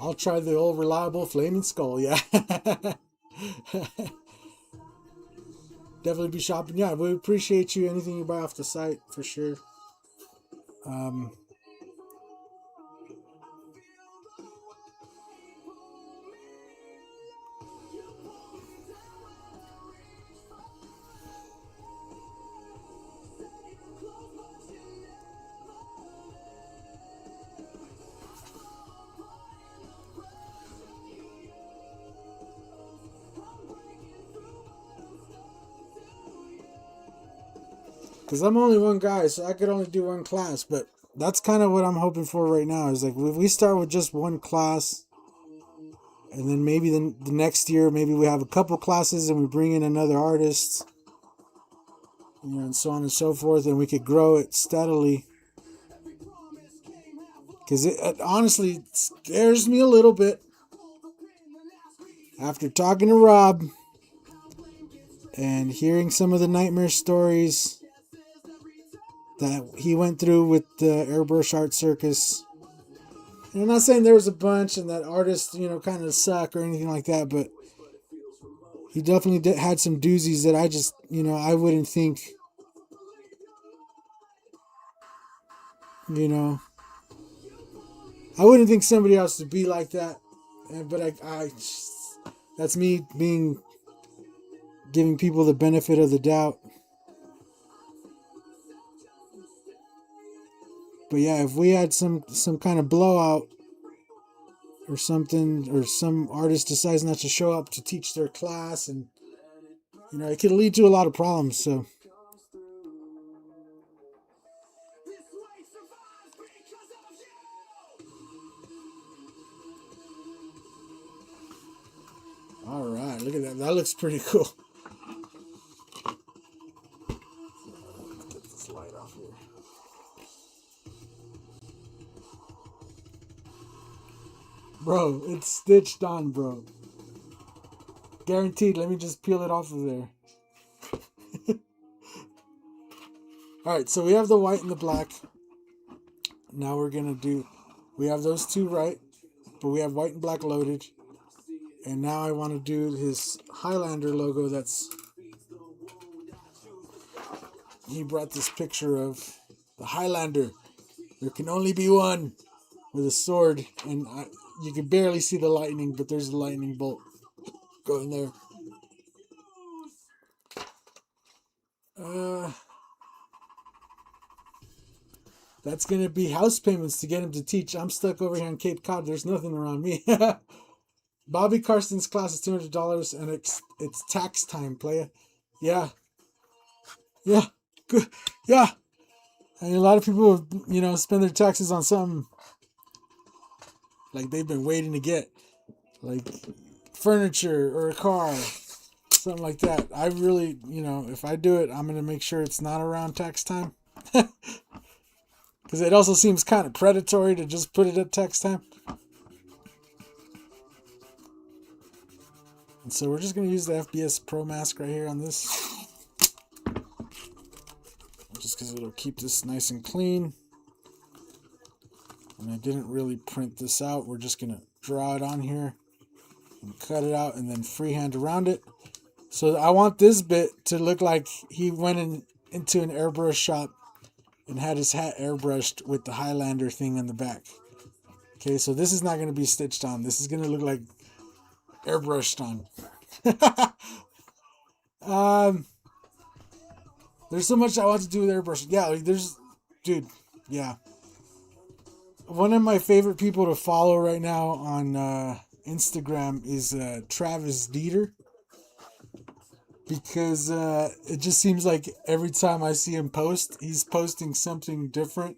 I'll try the old reliable flaming skull, yeah. Definitely be shopping. Yeah, we appreciate you. Anything you buy off the site, for sure. Um, Because I'm only one guy, so I could only do one class. But that's kind of what I'm hoping for right now. Is like if we start with just one class, and then maybe the next year, maybe we have a couple classes and we bring in another artist, and so on and so forth, and we could grow it steadily. Because it honestly scares me a little bit. After talking to Rob and hearing some of the nightmare stories that he went through with the Airbrush Art Circus And I'm not saying there was a bunch and that artists, you know, kind of suck or anything like that, but he definitely had some doozies that I just, you know, I wouldn't think, you know, I wouldn't think somebody else would be like that. But that's me being giving people the benefit of the doubt. But yeah, if we had some kind of blowout or something, or some artist decides not to show up to teach their class, and you know, it could lead to a lot of problems. So all right, look at that. That looks pretty cool. Get this light off here. Bro, it's stitched on, bro. Guaranteed. Let me just peel it off of there. Alright, so we have the white and the black. Now we're going to do... We have those two right, but we have white and black loaded. And now I want to do his Highlander logo that's... He brought this picture of the Highlander. There can only be one with a sword. And you can barely see the lightning, but there's a lightning bolt going there. That's going to be house payments to get him to teach. I'm stuck over here in Cape Cod. There's nothing around me. Bobby Carson's class is $200 and it's tax time, playa. Yeah. Yeah. Good. Yeah. And a lot of people, you know, spend their taxes on something like they've been waiting to get. Like furniture or a car. Something like that. I really, you know, if I do it, I'm going to make sure it's not around tax time. Because it also seems kind of predatory to just put it at tax time. And so we're just going to use the FBS Pro Mask right here on this. Just because it'll keep this nice and clean. And I didn't really print this out. We're just going to draw it on here. And cut it out and then freehand around it. So I want this bit to look like he went into an airbrush shop and had his hat airbrushed with the Highlander thing on the back. Okay, so this is not going to be stitched on. This is going to look like airbrushed on. There's so much I want to do with airbrushing. Yeah, like dude, yeah. One of my favorite people to follow right now on Instagram is Travis Dieter. Because it just seems like every time I see him post, he's posting something different.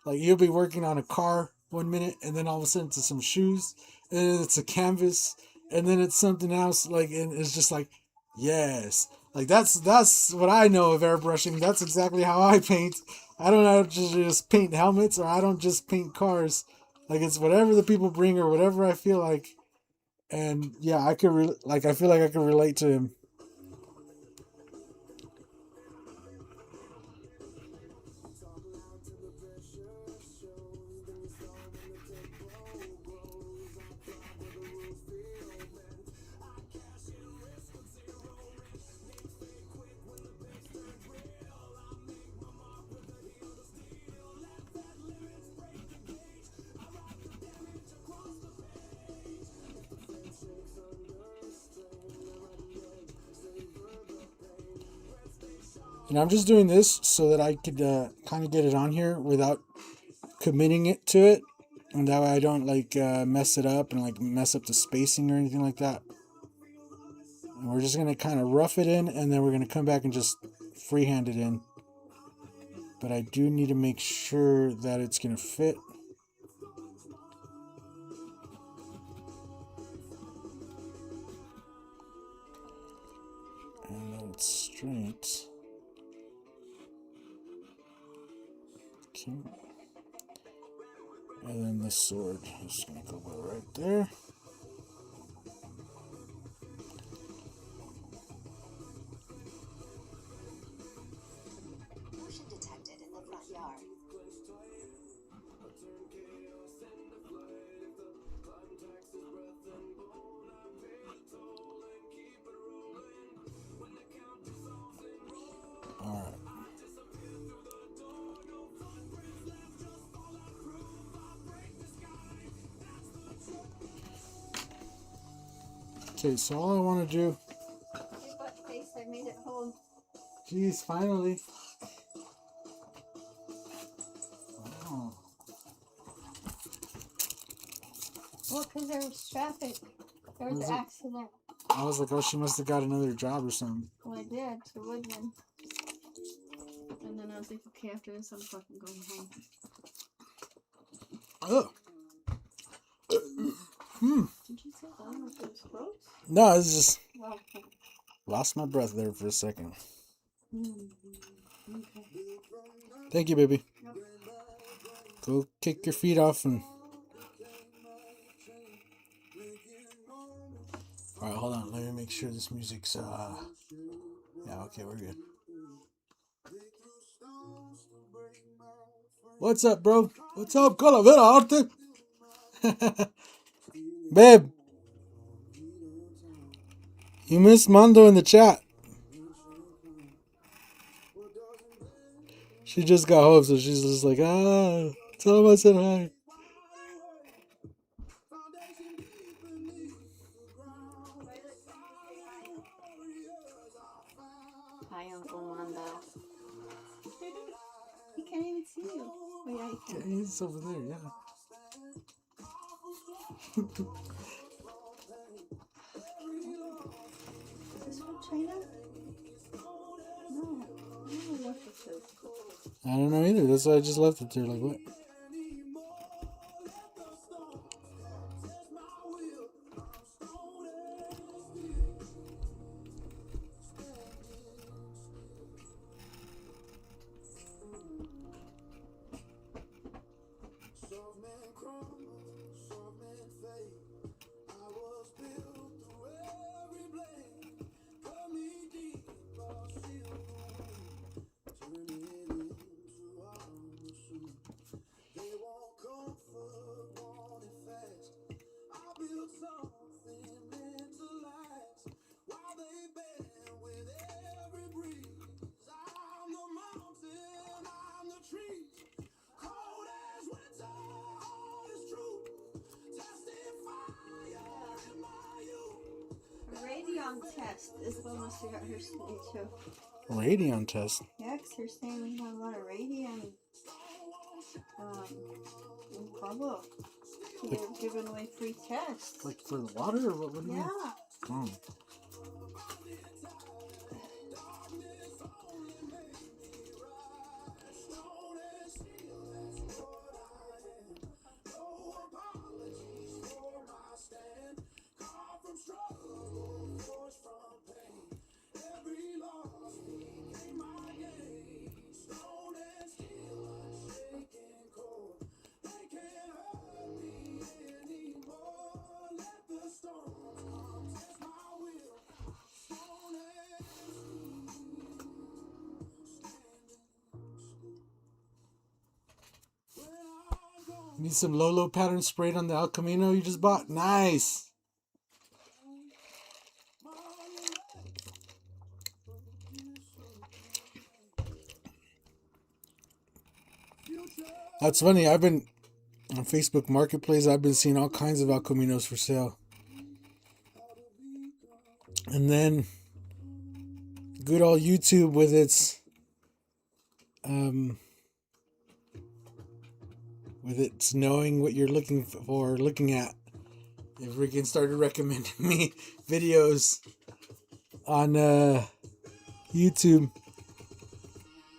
Like he'll be working on a car one minute, and then all of a sudden it's some shoes, and then it's a canvas, and then it's something else. Like, and it's just like, yes, like that's what I know of airbrushing. That's exactly how I paint. I don't have to just paint helmets, or I don't just paint cars. Like it's whatever the people bring or whatever I feel like. And yeah, I could I feel like I could relate to him. And I'm just doing this so that I could kind of get it on here without committing it to it. And that way I don't like mess it up and like mess up the spacing or anything like that. And we're just going to kind of rough it in, and then we're going to come back and just freehand it in. But I do need to make sure that it's going to fit. And that it's straight. Okay. And then the sword is going to go right there. Motion detected in the front yard. Okay, so all I want to do... Your butt face, I made it home. Jeez, finally. Oh. Well, because there was traffic. There was an accident. I was like, oh, she must have got another job or something. Well, I did to Woodman. And then I was like, okay, after this, I'm fucking going home. Ugh. Did you say that with those clothes? No, it's just... Well, Lost my breath there for a second. okay. Thank you, baby. Yep. Go kick your feet off and... Alright, hold on. Let me make sure this music's... Yeah, okay, we're good. What's up, bro? What's up? Calavera Arte? Babe. You missed Mondo in the chat. She just got home, so she's just like, tell him I said hi. Hi, Uncle Mondo. He can't even see you. Oh, yeah, he can. Yeah, he's over there, yeah. Is this from China? No. I don't know what this is. I don't know either. That's why I just left it there. Like, what? Radion test. This one must have got her skin too. Radion test? Yeah, because they're saying we have a lot of radion in Pueblo. So they're giving away free tests. Like for the water or what do you mean? Yeah. Oh. Need some Lolo pattern sprayed on the El Camino you just bought? Nice! That's funny. I've been on Facebook Marketplace. I've been seeing all kinds of El Caminos for sale. And then good old YouTube with its knowing what you're looking for, looking at. It freaking started recommending me videos on YouTube.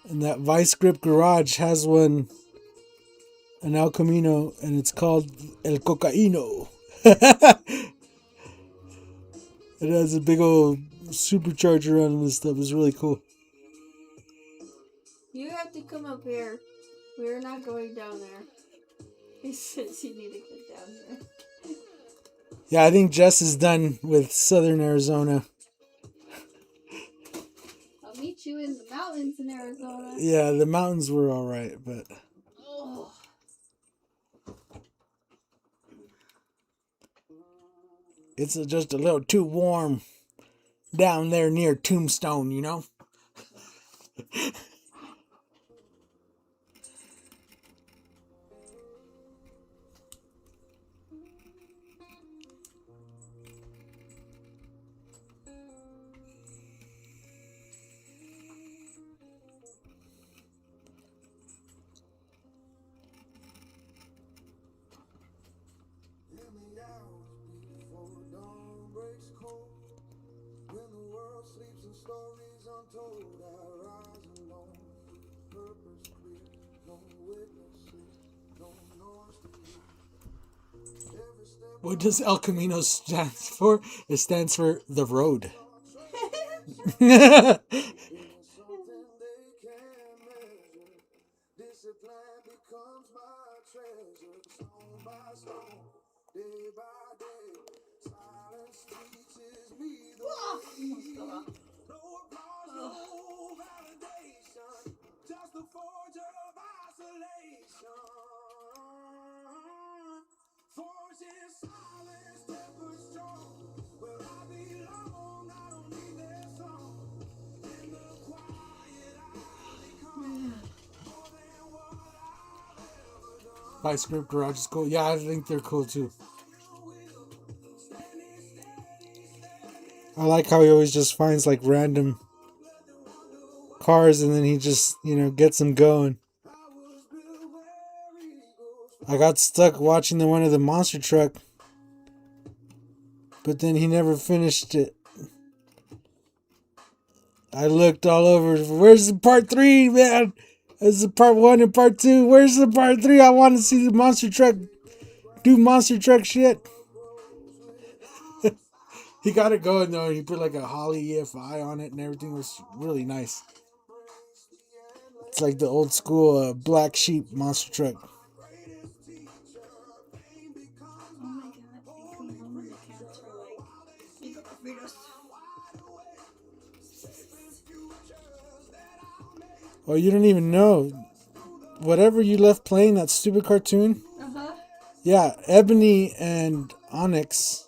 And that Vice Grip Garage has one, an El Camino, and it's called El Cocaino. It has a big old supercharger on it and stuff. It's really cool. You have to come up here. We're not going down there. He says you need to get down there. Yeah, I think Jess is done with Southern Arizona. I'll meet you in the mountains in Arizona. Yeah, the mountains were all right, but... Oh. It's just a little too warm down there near Tombstone, you know? What does El Camino stand for? It stands for the road. Almost fell off. My script garage is cool. Yeah, I think they're cool too. I like how he always just finds like random cars and then he just, gets them going. I got stuck watching the one of the monster truck, but then he never finished it. I looked all over. Where's the part 3, man? This is part 1 and part 2. Where's the part 3? I want to see the monster truck do monster truck shit. He got it going though. He put like a Holly EFI on it and everything was really nice. It's like the old school black sheep monster truck. Oh my god, they come home and the cats are like, "You got burritos." Oh, you don't even know. Whatever you left playing, that stupid cartoon. Yeah, Ebony and Onyx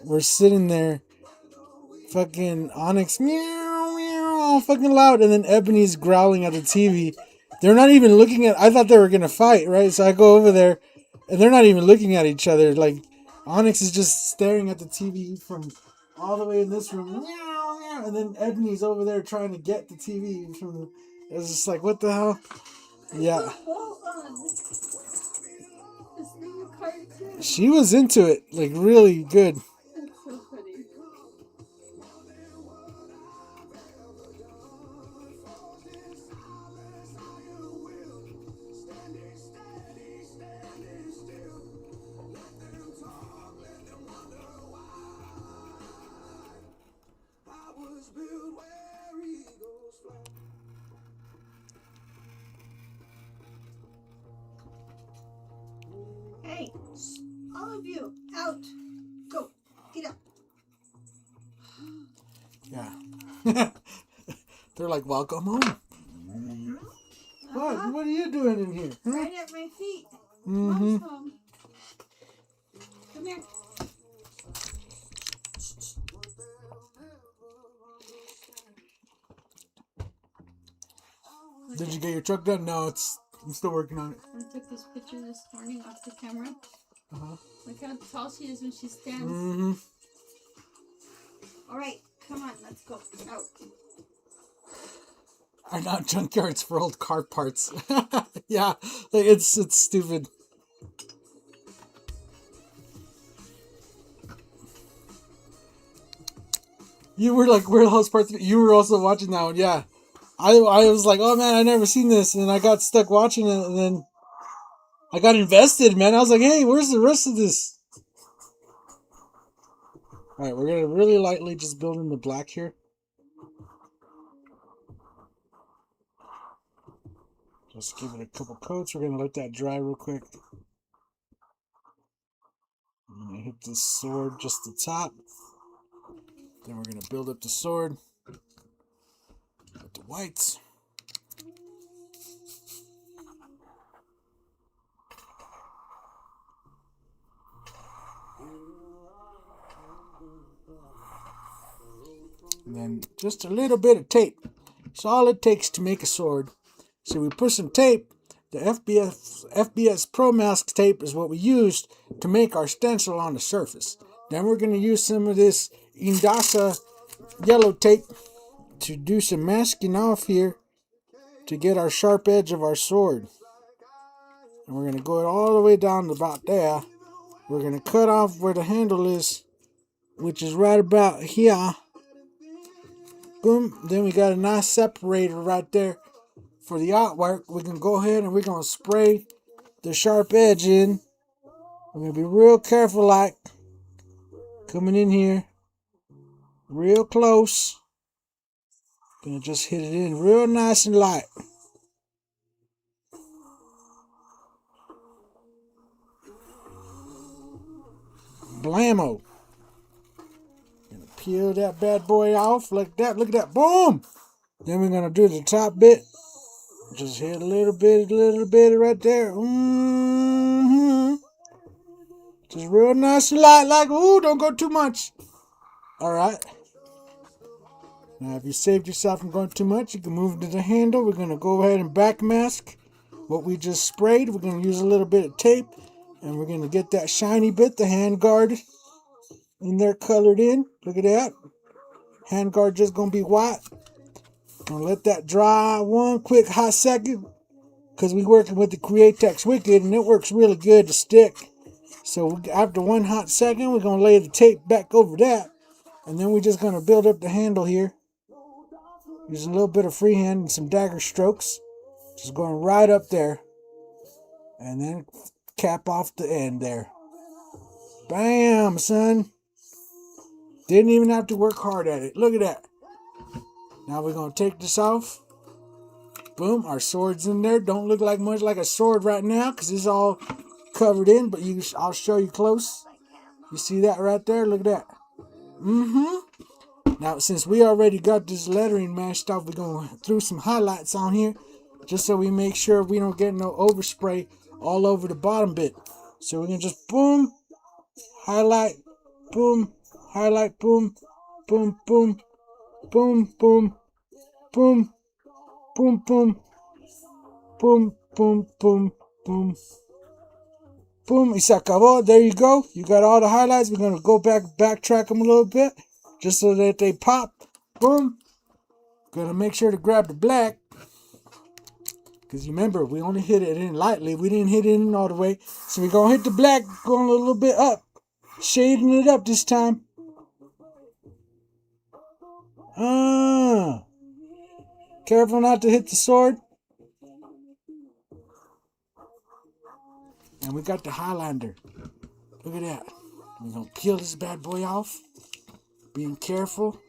were sitting there. Fucking Onyx, meow, meow, all fucking loud. And then Ebony's growling at the TV. They're not even looking at... I thought they were going to fight, right? So I go over there, and they're not even looking at each other. Like, Onyx is just staring at the TV from all the way in this room. Meow, meow. And then Ebony's over there trying to get the TV from the... It's just like, what the hell? Yeah. She was into it, like really good. That's so funny. Hey, all of you, out. Go, get up. Yeah. They're like, welcome home. What? What are you doing in here? Huh? Right at my feet. Mm-hmm. Mom's home. Come here. Did you get your truck done? No, I'm still working on it. I took this picture this morning off the camera. Uh-huh. Look how tall she is when she stands. Mm-hmm. All right, come on, let's go. Out. Are not junkyards for old car parts. Yeah, like it's stupid. You were like Warehouse Part 3. You were also watching that one, yeah. I was like, oh man, I never seen this, and I got stuck watching it, and then I got invested, man. I was like, hey, where's the rest of this? All right, we're gonna really lightly just build in the black here. Just give it a couple coats. We're gonna let that dry real quick. I'm gonna hit this sword just the top. Then we're gonna build up the sword with the whites. And then just a little bit of tape. It's all it takes to make a sword. So we put some tape. The FBS Pro Mask tape is what we used to make our stencil on the surface. Then we're going to use some of this Indasa yellow tape to do some masking off here to get our sharp edge of our sword. And we're going to go all the way down to about there. We're going to cut off where the handle is, which is right about here. Boom. Then we got a nice separator right there for the artwork. We can go ahead and we're going to spray the sharp edge in. We're going to be real careful, like coming in here real close. Gonna just hit it in real nice and light. Blammo. Gonna peel that bad boy off like that. Look at that. Boom. Then we're gonna do the top bit. Just hit a little bit right there. Just real nice and light, like, ooh, don't go too much. Alright. Now if you saved yourself from going too much, you can move to the handle. We're gonna go ahead and back mask what we just sprayed. We're gonna use a little bit of tape and we're gonna get that shiny bit, the hand guard, in there colored in. Look at that. Hand guard just gonna be white. Gonna let that dry one quick hot second, because we're working with the Createx Wicked and it works really good to stick. So after one hot second, we're gonna lay the tape back over that, and then we're just gonna build up the handle here. Use a little bit of freehand and some dagger strokes. Just going right up there, and then cap off the end there. Bam, son. Didn't even have to work hard at it. Look at that. Now we're gonna take this off. Boom, our sword's in there. Don't look like much like a sword right now because it's all covered in, but I'll show you close. You see that right there? Look at that. Now, since we already got this lettering mashed off, we're going to throw some highlights on here just so we make sure we don't get no overspray all over the bottom bit. So we're going to just boom, highlight, boom, highlight, boom, boom, boom, boom, boom, boom, boom, boom, boom, boom, boom, boom. Boom, y se acabó. There you go. You got all the highlights. We're going to go backtrack them a little bit just so that they pop. Boom. Going to make sure to grab the black, because you remember, we only hit it in lightly. We didn't hit it in all the way. So we're going to hit the black, going a little bit up. Shading it up this time. Careful not to hit the sword. And we got the Highlander. Look at that. We're going to peel this bad boy off. Being careful.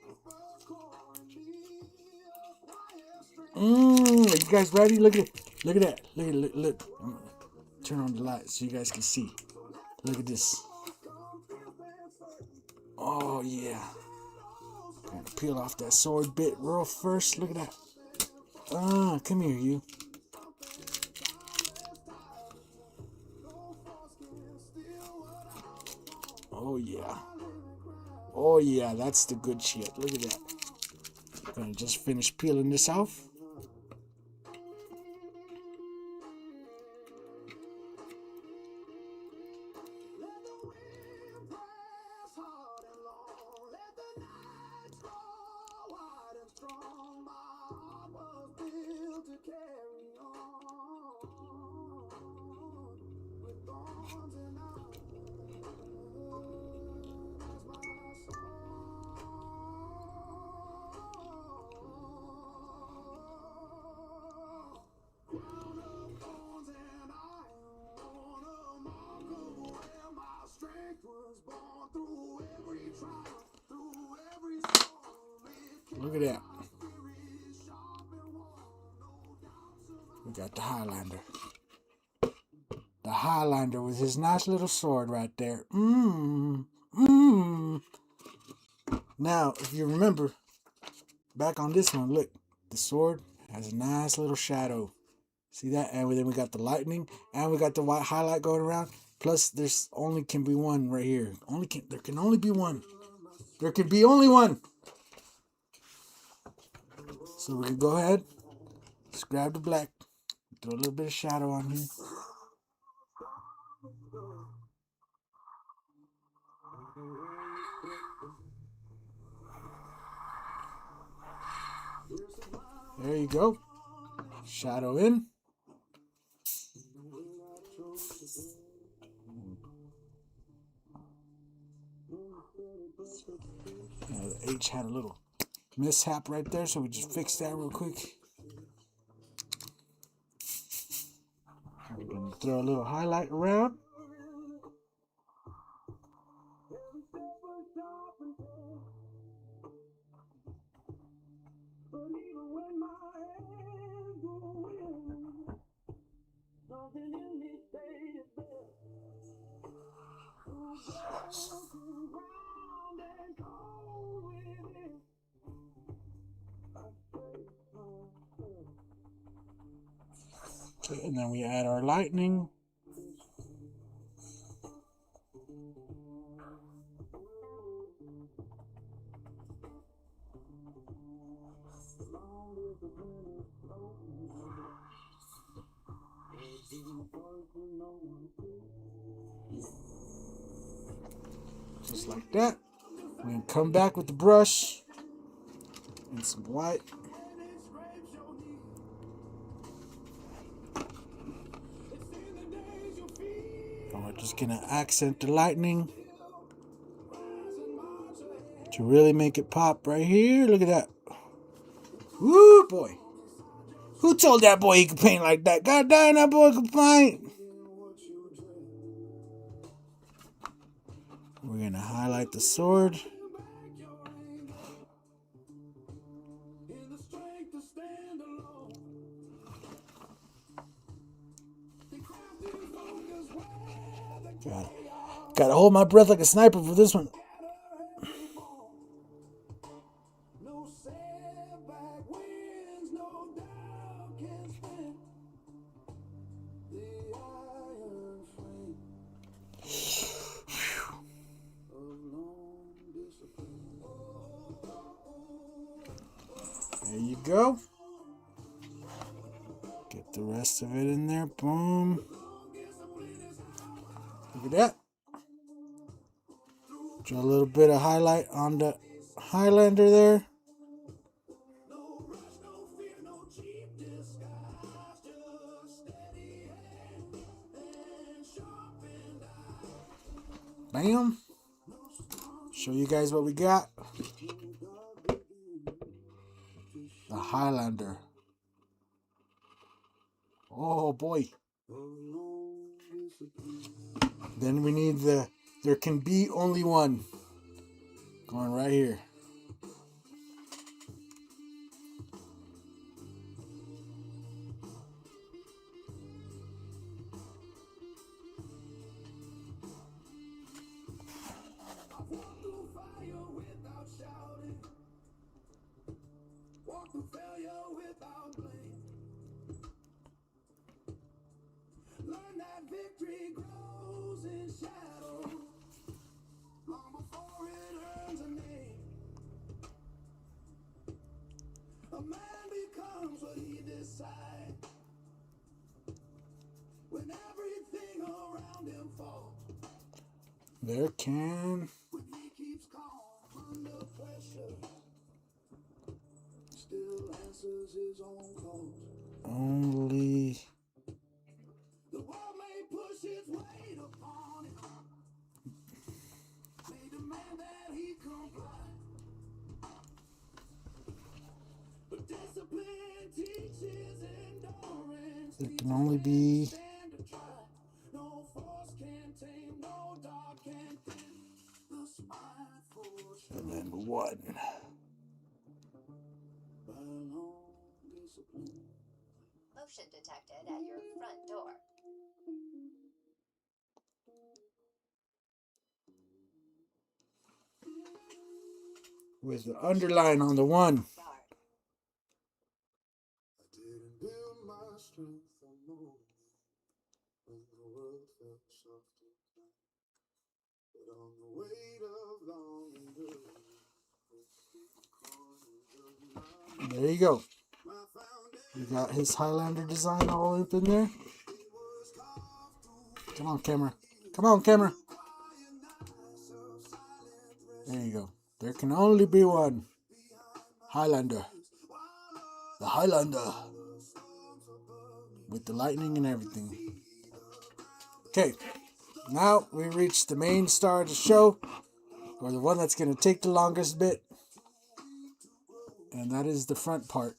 Are you guys ready? Look at it. Look at that. Look. Turn on the light so you guys can see. Look at this. Oh, yeah. Gotta peel off that sword bit real first. Look at that. Come here, you. Oh, yeah. Oh, yeah, that's the good shit. Look at that. Gonna just finish peeling this off. Look at that. We got the Highlander. The Highlander with his nice little sword right there. Now, if you remember, back on this one, look. The sword has a nice little shadow. See that? And then we got the lightning. And we got the white highlight going around. Plus, there's only can be one right here. There can only be one. There can be only one. So we can go ahead, just grab the black, throw a little bit of shadow on here. There you go. Shadow in. The H had a little mishap right there, so we just fix that real quick. We're gonna throw a little highlight around. Okay, and then we add our lightning. Just like that. We're going to come back with the brush and some white. And we're just going to accent the lightning to really make it pop right here. Look at that. Woo, boy. Who told that boy he could paint like that? God damn, that boy could paint. We're going to highlight the sword. Gotta hold my breath like a sniper for this one. There you go. Get the rest of it in there. Boom. Look at that. Draw a little bit of highlight on the Highlander there. Bam. Show you guys what we got. The Highlander. Oh boy. Then we need the There Can Be Only One. Going right here. There can only there can only be and then one. Motion detected at your front door. With the underline on the one. There you go. You got his Highlander design all up in there. Come on, camera. Come on, camera. There you go. There can only be one. Highlander. The Highlander. With the lightning and everything. Okay. Now we reach the main star of the show. Or the one that's going to take the longest bit. And that is the front part.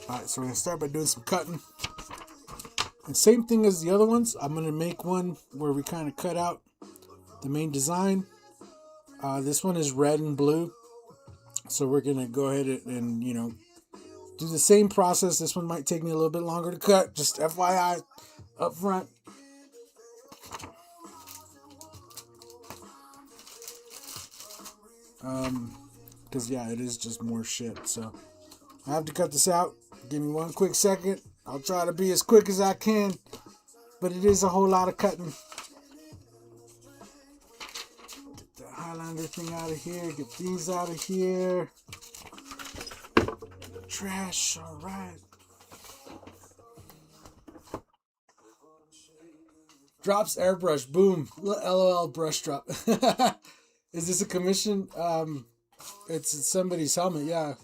Alright, so we're going to start by doing some cutting. And same thing as the other ones. I'm going to make one where we kind of cut out the main design. This one is red and blue. So we're going to go ahead and, you know, do the same process. This one might take me a little bit longer to cut. Just FYI up front. Because, yeah, it is just more shit. So I have to cut this out. Give me one quick second. I'll try to be as quick as I can. But it is a whole lot of cutting. Get the Highlander thing out of here. Get these out of here. Trash. Alright. Drops airbrush. Boom. LOL brush drop. Is this a commission? It's somebody's helmet. Yeah.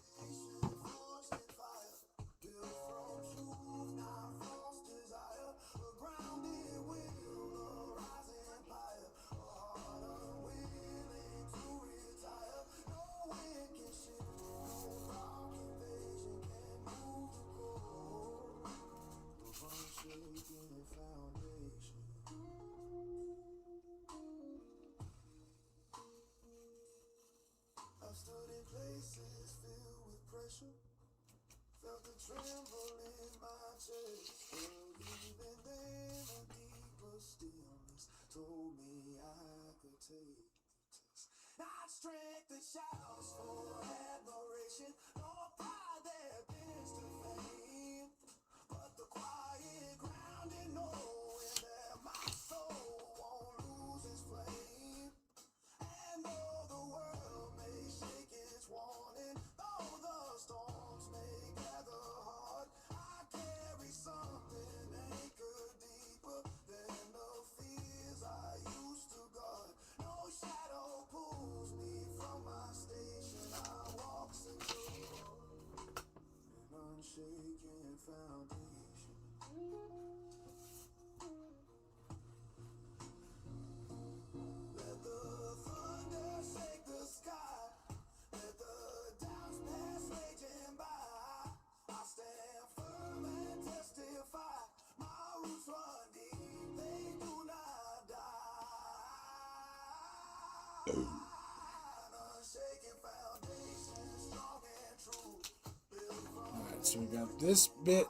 Alright, so we got this bit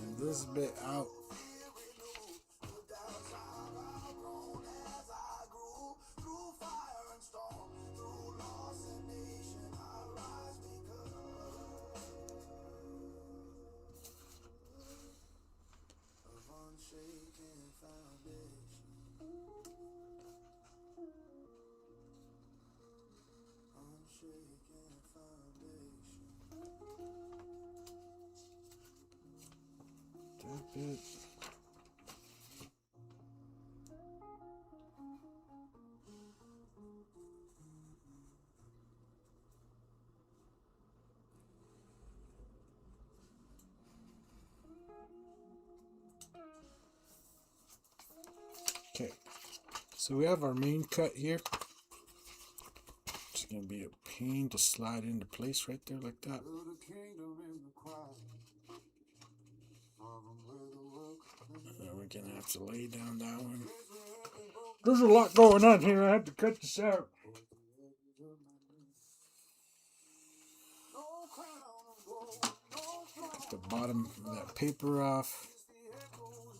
and this bit out. That bit. Okay, so we have our main cut here. It's going to be a pain to slide into place right there like that. We're going to have to lay down that one. There's a lot going on here. I have to cut this out. Get the bottom of that paper off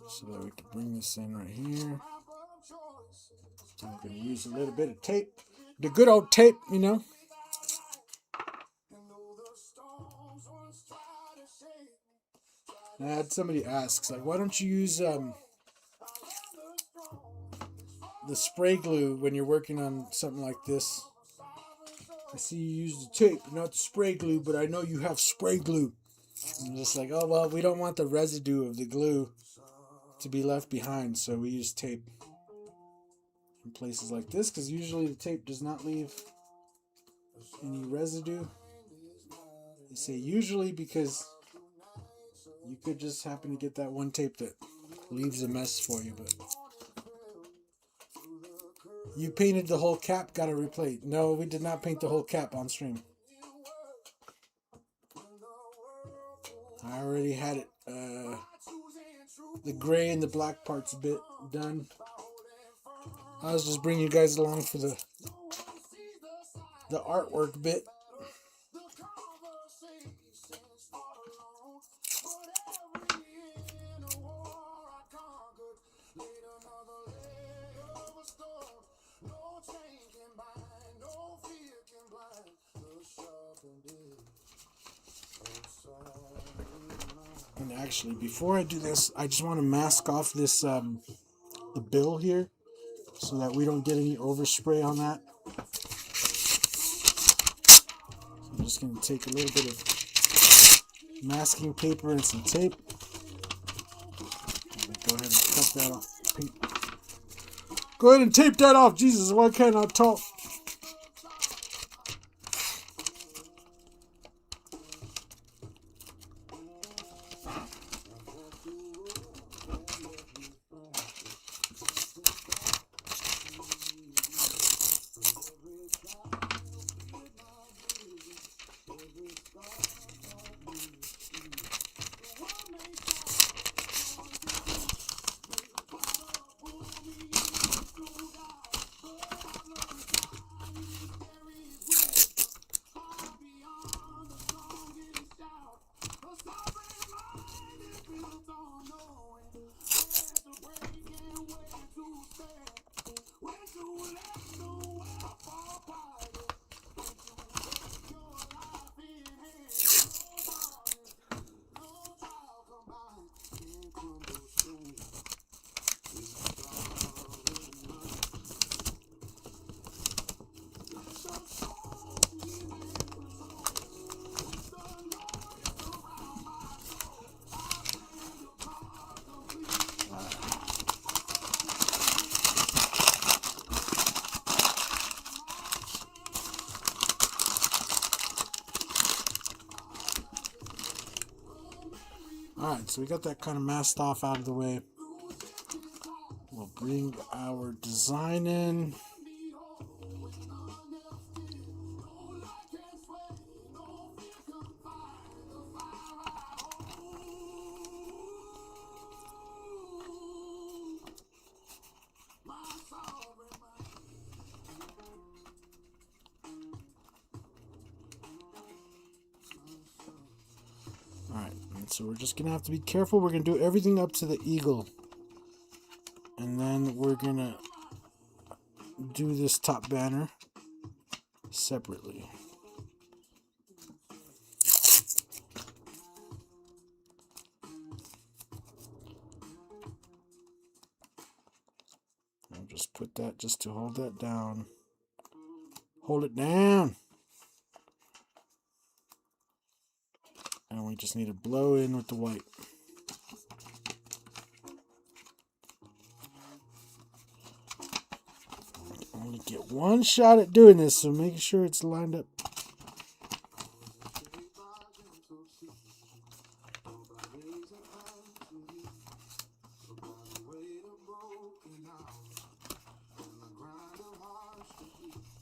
so that we can bring this in right here. I'm going to use a little bit of tape. The good old tape, you know. I had somebody ask, like, why don't you use the spray glue when you're working on something like this? I see you use the tape, not the spray glue, but I know you have spray glue. I'm just like, oh, well, we don't want the residue of the glue to be left behind, so we use tape in places like this, because usually the tape does not leave any residue. I say usually because you could just happen to get that one tape that leaves a mess for you, but you painted the whole cap, gotta replate. No, we did not paint the whole cap on stream. I already had it, the gray and the black parts a bit done. I was just bringing you guys along for the artwork bit. And actually, before I do this, I just want to mask off this the bill here so that we don't get any overspray on that. So I'm just going to take a little bit of masking paper and some tape. Go ahead and cut that off. Go ahead and tape that off. Jesus, why can't I talk? Alright, so we got that kind of masked off out of the way. We'll bring our design in. Alright, so we're just going to have to be careful. We're going to do everything up to the eagle. And then we're going to do this top banner separately. I'll just put that just to hold that down. Hold it down. And we just need to blow in with the white. Only get one shot at doing this, so make sure it's lined up.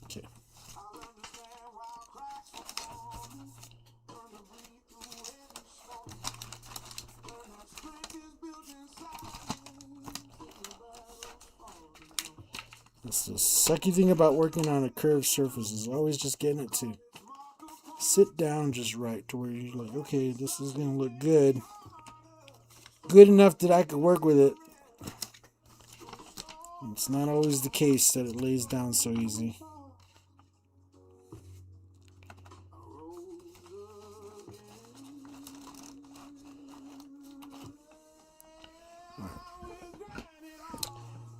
Okay. That's the sucky thing about working on a curved surface is always just getting it to sit down just right to where you're like, okay, this is going to look good. Good enough that I could work with it. It's not always the case that it lays down so easy.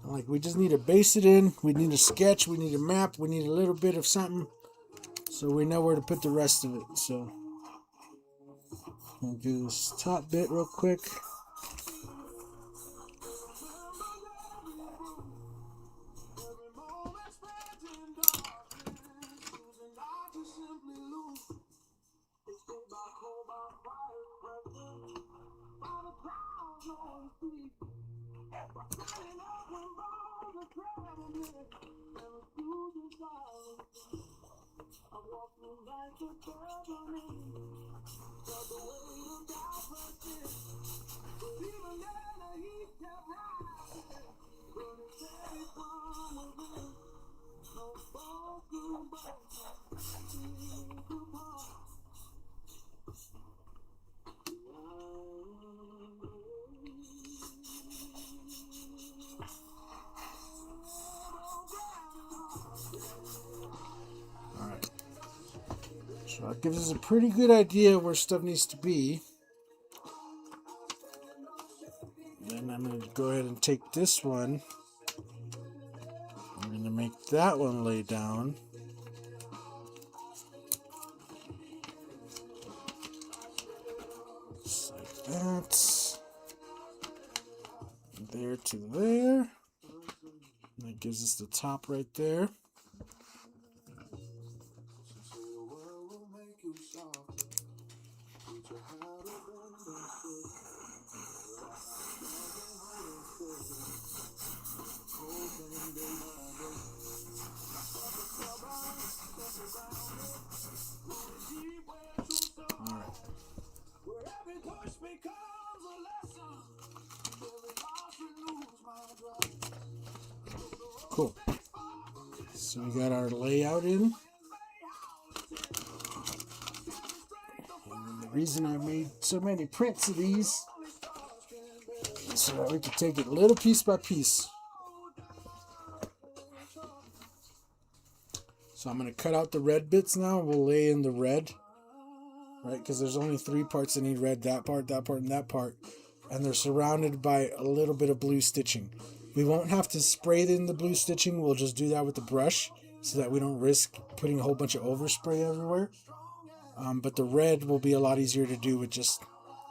Like, we just need to base it in. We need a sketch. We need a map. We need a little bit of something so we know where to put the rest of it. So I'll do this top bit real quick. Alright. So that gives us a pretty good idea where stuff needs to be. Then I'm going to go ahead and take this one. I'm going to make that one lay down. Just like that. There to there. And that gives us the top right there. Alright. Cool. So we got our layout in. And the reason I made so many prints of these is so that we can take it little piece by piece. So I'm going to cut out the red bits now. We'll lay in the red. Right, because there's only 3 parts that need red, that part, and that part. And they're surrounded by a little bit of blue stitching. We won't have to spray in the blue stitching. We'll just do that with the brush so that we don't risk putting a whole bunch of overspray everywhere. But the red will be a lot easier to do with just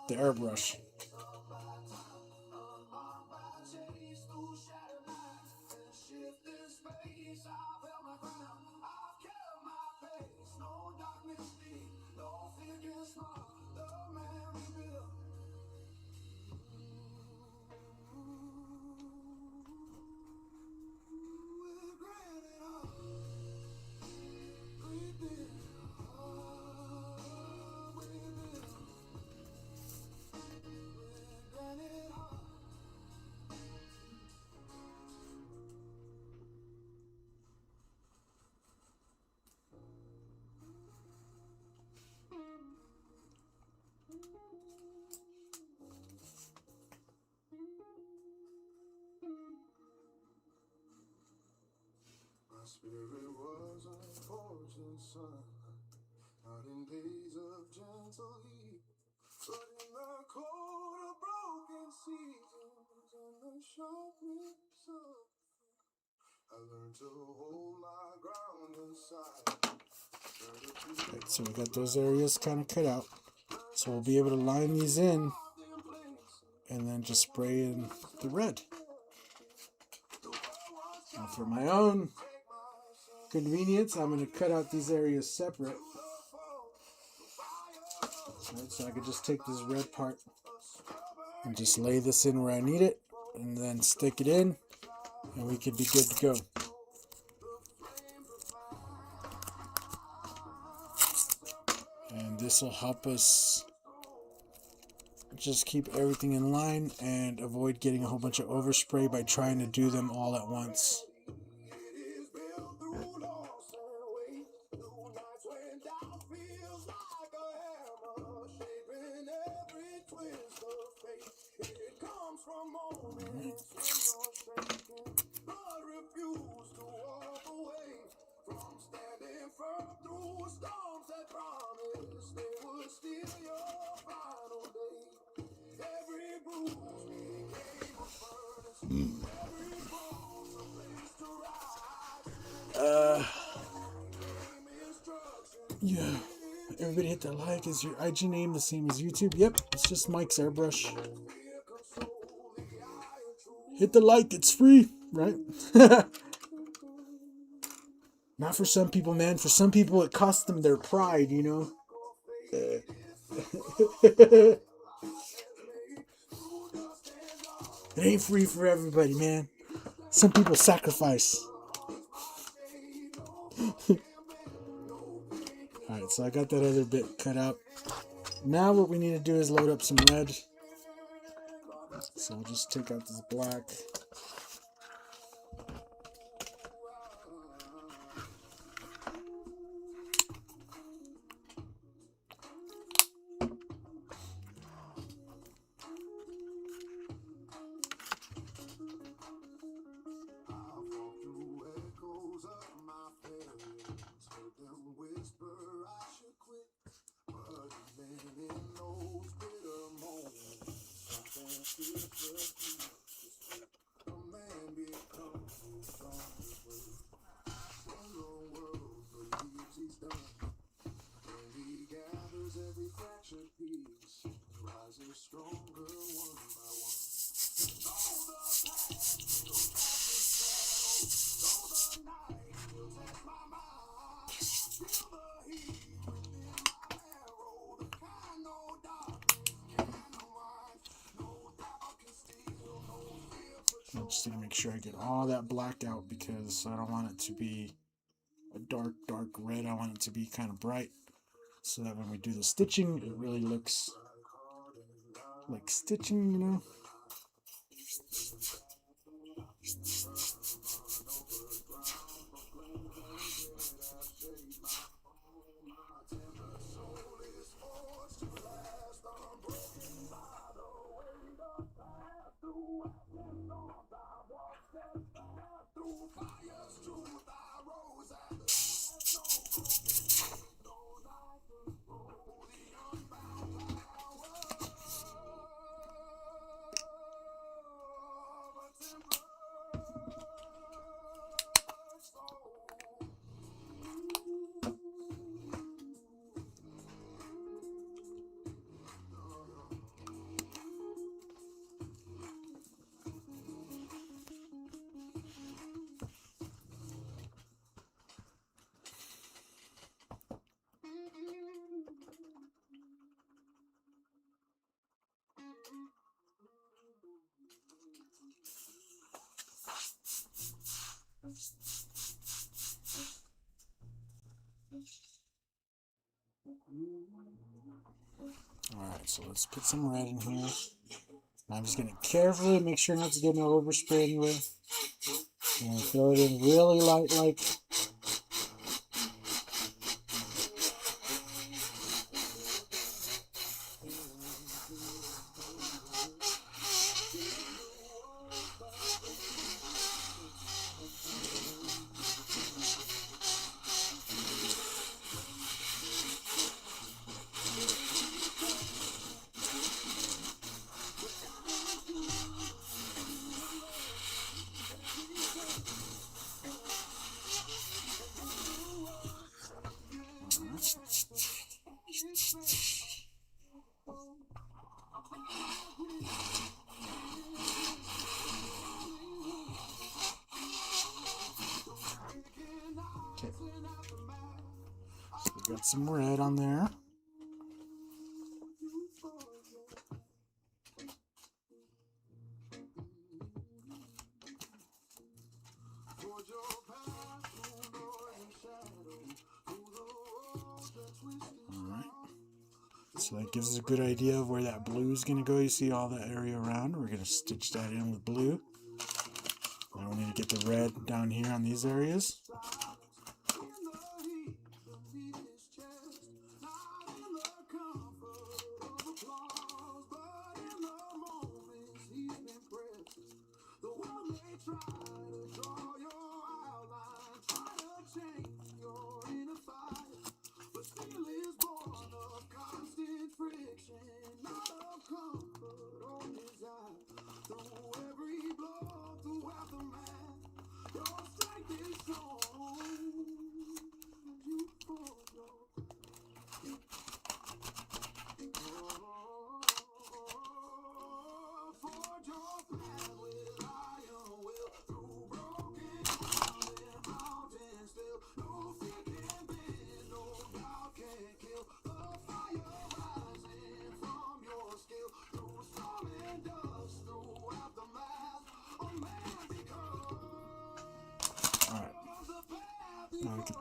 the airbrush. Spirit was unfortunate son, not in days of gentle heat, but in the cold of broken seasons and the sharpness of. I learned to hold my ground inside. Right, so we got those areas kind of cut out. So we'll be able to line these in and then just spray in the red. Now for my own convenience, I'm going to cut out these areas separate. Right, so I could just take this red part and just lay this in where I need it and then stick it in and we could be good to go. And this will help us just keep everything in line and avoid getting a whole bunch of overspray by trying to do them all at once. Yeah, everybody hit that like. Is your IG name the same as YouTube? Yep, it's just Mike's Airbrush. Hit the like, it's free, right? Not for some people, man. For some people, it costs them their pride, you know? It ain't free for everybody, man. Some people sacrifice. Alright, so I got that other bit cut out. Now what we need to do is load up some red. So I'll just take out this black. I'm just going to make sure I get all that black out because I don't want it to be a dark, dark red. I want it to be kind of bright so that when we do the stitching, it really looks like stitching, you know? Alright, so let's put some red in here. I'm just going to carefully make sure not to get no overspray anywhere. And fill it in really light like. Okay. So we got some red on there. So that gives us a good idea of where that blue is going to go. You see all that area around. We're going to stitch that in with blue. Now we need to get the red down here on these areas.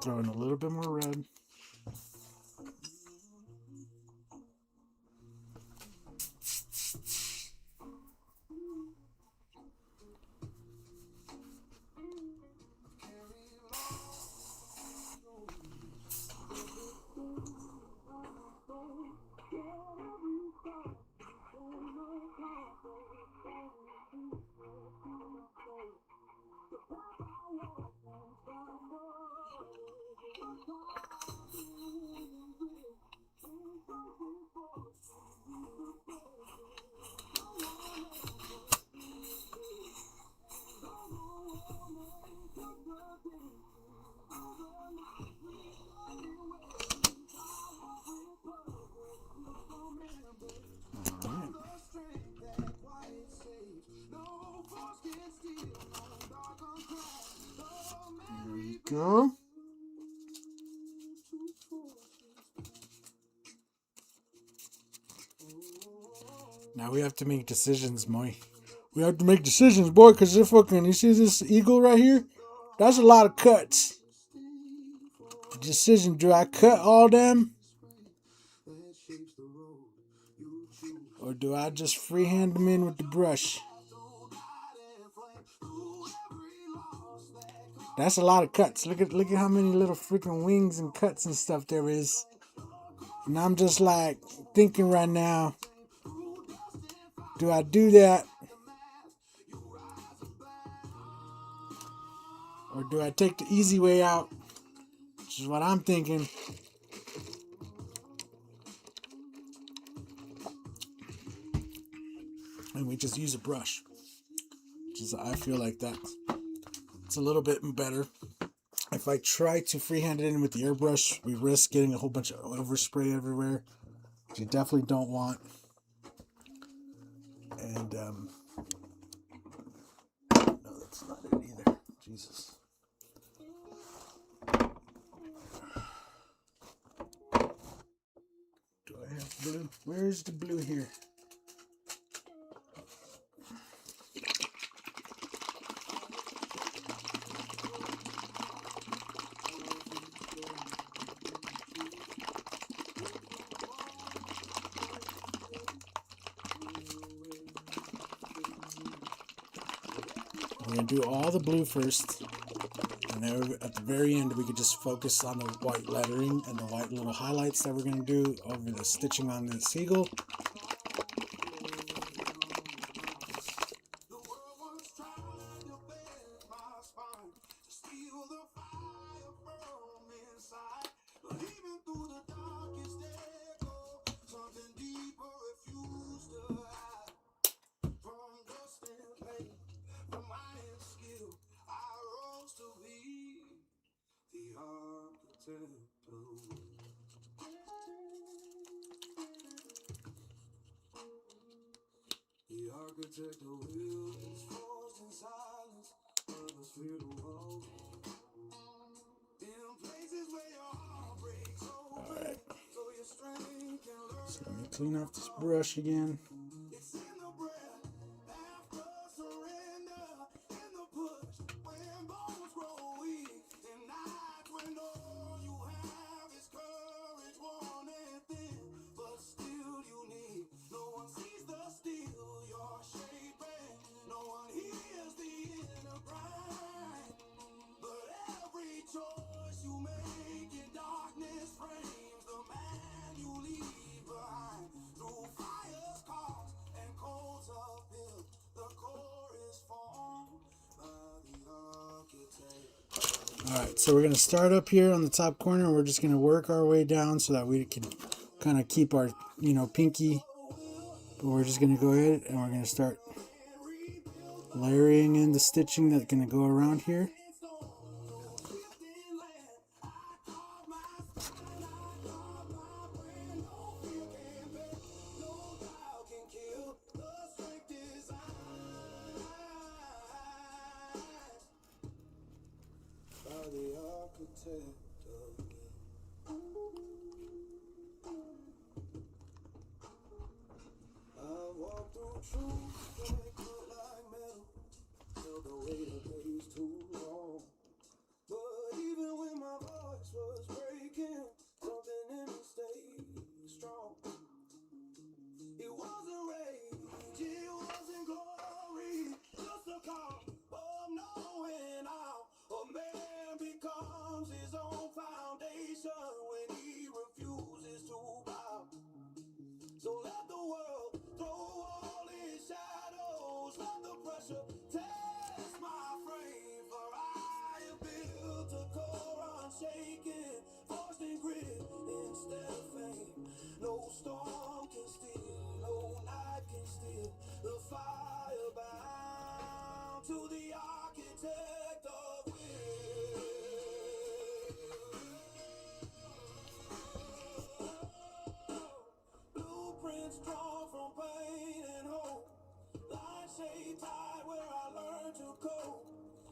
Throw in a little bit more red. There we go. Now we have to make decisions, boy. We have to make decisions, boy, because they're fucking. You see this eagle right here? That's a lot of cuts. Decision: do I cut all them, or do I just freehand them in with the brush? That's a lot of cuts. Look at how many little freaking wings and cuts and stuff there is. And I'm just like thinking right now, do I do that? Or do I take the easy way out? Which is what I'm thinking. And we just use a brush. Which is, I feel like that. It's a little bit better. If I try to freehand it in with the airbrush, we risk getting a whole bunch of overspray everywhere, which you definitely don't want. And, no, that's not it either. Jesus. Do I have blue? Where's the blue here? We're going to do all the blue first, and then at the very end we could just focus on the white lettering and the white little highlights that we're going to do over the stitching on the seagull. The architect of will is forced in silence. Others fear to walk. In places where your heart breaks open, so your strength can learn. So let me clean off this brush again. It's in the breath after surrender, in the push when bones grow weak, and nights when all you have is courage, worn and thin, but still you need. No one sees the steel you're shaping. No one hears the inner grind. But every choice you make in darkness frames the man you leave behind. Through fires caught and coals uphill, the core is formed by the architect. Alright, so we're going to start up here on the top corner. We're just going to work our way down so that we can kind of keep our, pinky. But we're just going to go ahead and we're going to start layering in the stitching that's going to go around here. The weight of days too long. But even when my strength drawn from pain and hope. Line shade tide where I learned to cope.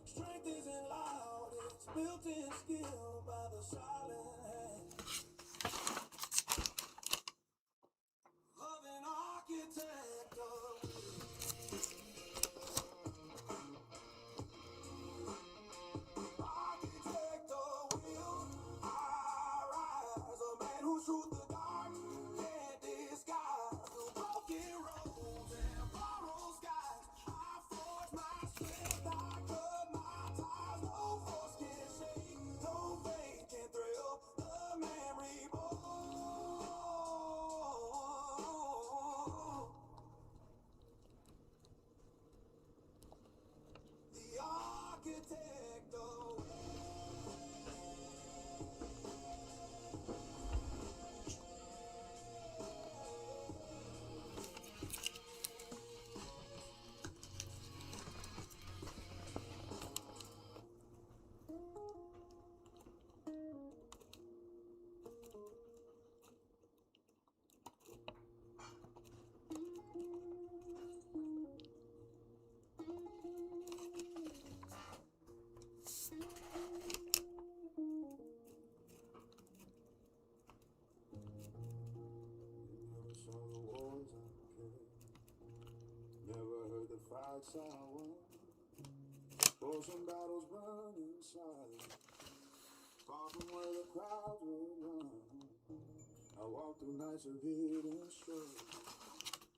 Strength isn't loud, it's built in skill by the silent hand. Love an architect of architect of will. I rise, a man who truth the dark can't disguise. Through broken roads and borrowed skies, I forge my strength, I cut my ties. No force can shake, no fate can thrill the man reborn. The architect of never saw the wars I carried, never heard the fights I won. Ocean battles burn inside, far from where the crowds would run. I walk through nights of hidden struggle,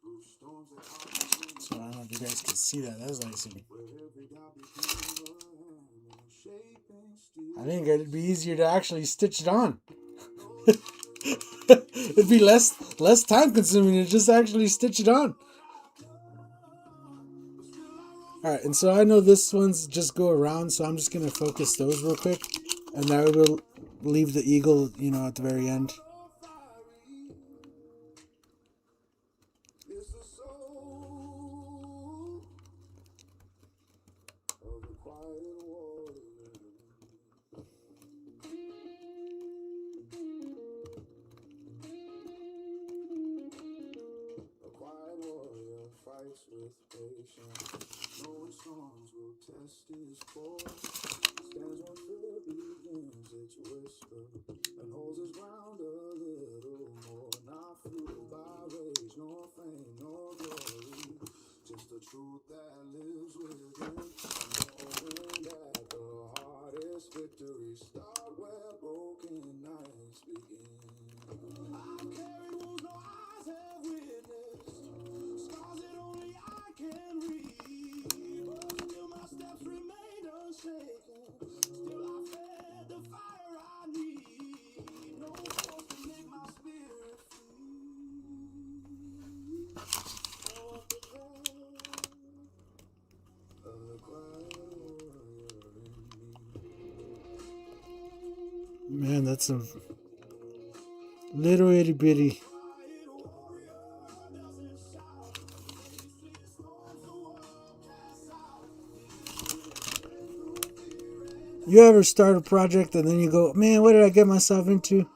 through storms that are So I don't know if you guys can see that. That's like some. where every doubt became a hammer, shaping steel. I think it'd be easier to actually stitch it on. It'd be less time consuming to just actually stitch it on. Alright, and so I know this one's just go around, so I'm just going to focus those real quick. And now we'll leave the eagle, you know, at the very end. It's the soul of the quiet warrior. A quiet warrior fights with patience, knowing storms will test his force. Stands when fear begins its whisper, and holds his ground a little more. Not fueled by rage, nor fame, nor glory, just the truth that lives within. Knowing that the hardest victories start where broken nights begin. I've carried wounds no eyes have witnessed, scars that only I can read, but still my steps remained unshaken. Still I fed the fire I need. No force to make my spirit free. I walk the path of the quiet warrior in me. Man, that's some little itty bitty. Quiet warrior doesn't shout. He sleeps storms the world casts out. You ever start a project and then you go, man, what did I get myself into?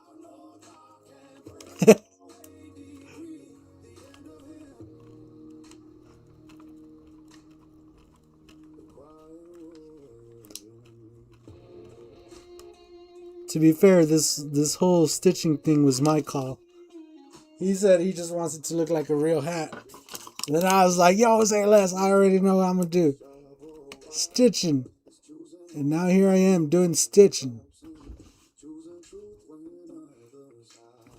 To be fair, this whole stitching thing was my call. He said he just wants it to look like a real hat. And then I was like, yo, say less. I already know what I'm going to do. Stitching. And now here I am doing stitching. Choosing truth when others hide.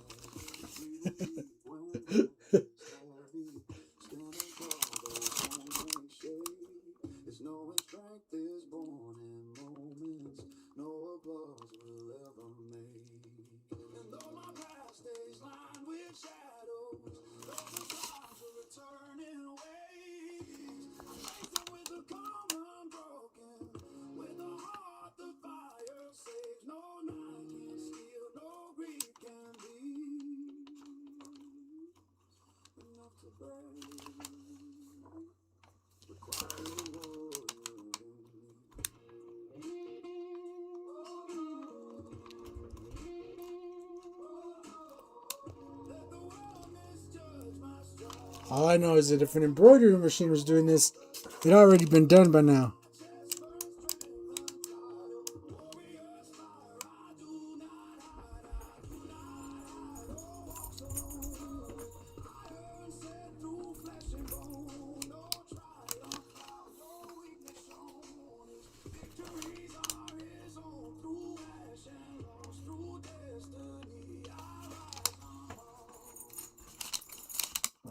Standing tall, those bones ain't shade. It's knowing strength is born in moments no applause will ever make. And though my past stays lined with shadows, those are times of returning ways. I face them with a calm unbroken, with a heart the fire saves. No night can steal, no grief can be enough to break the quiet warrior in me. Let the world misjudge my All I know is that if an embroidery machine was doing this, it'd already been done by now.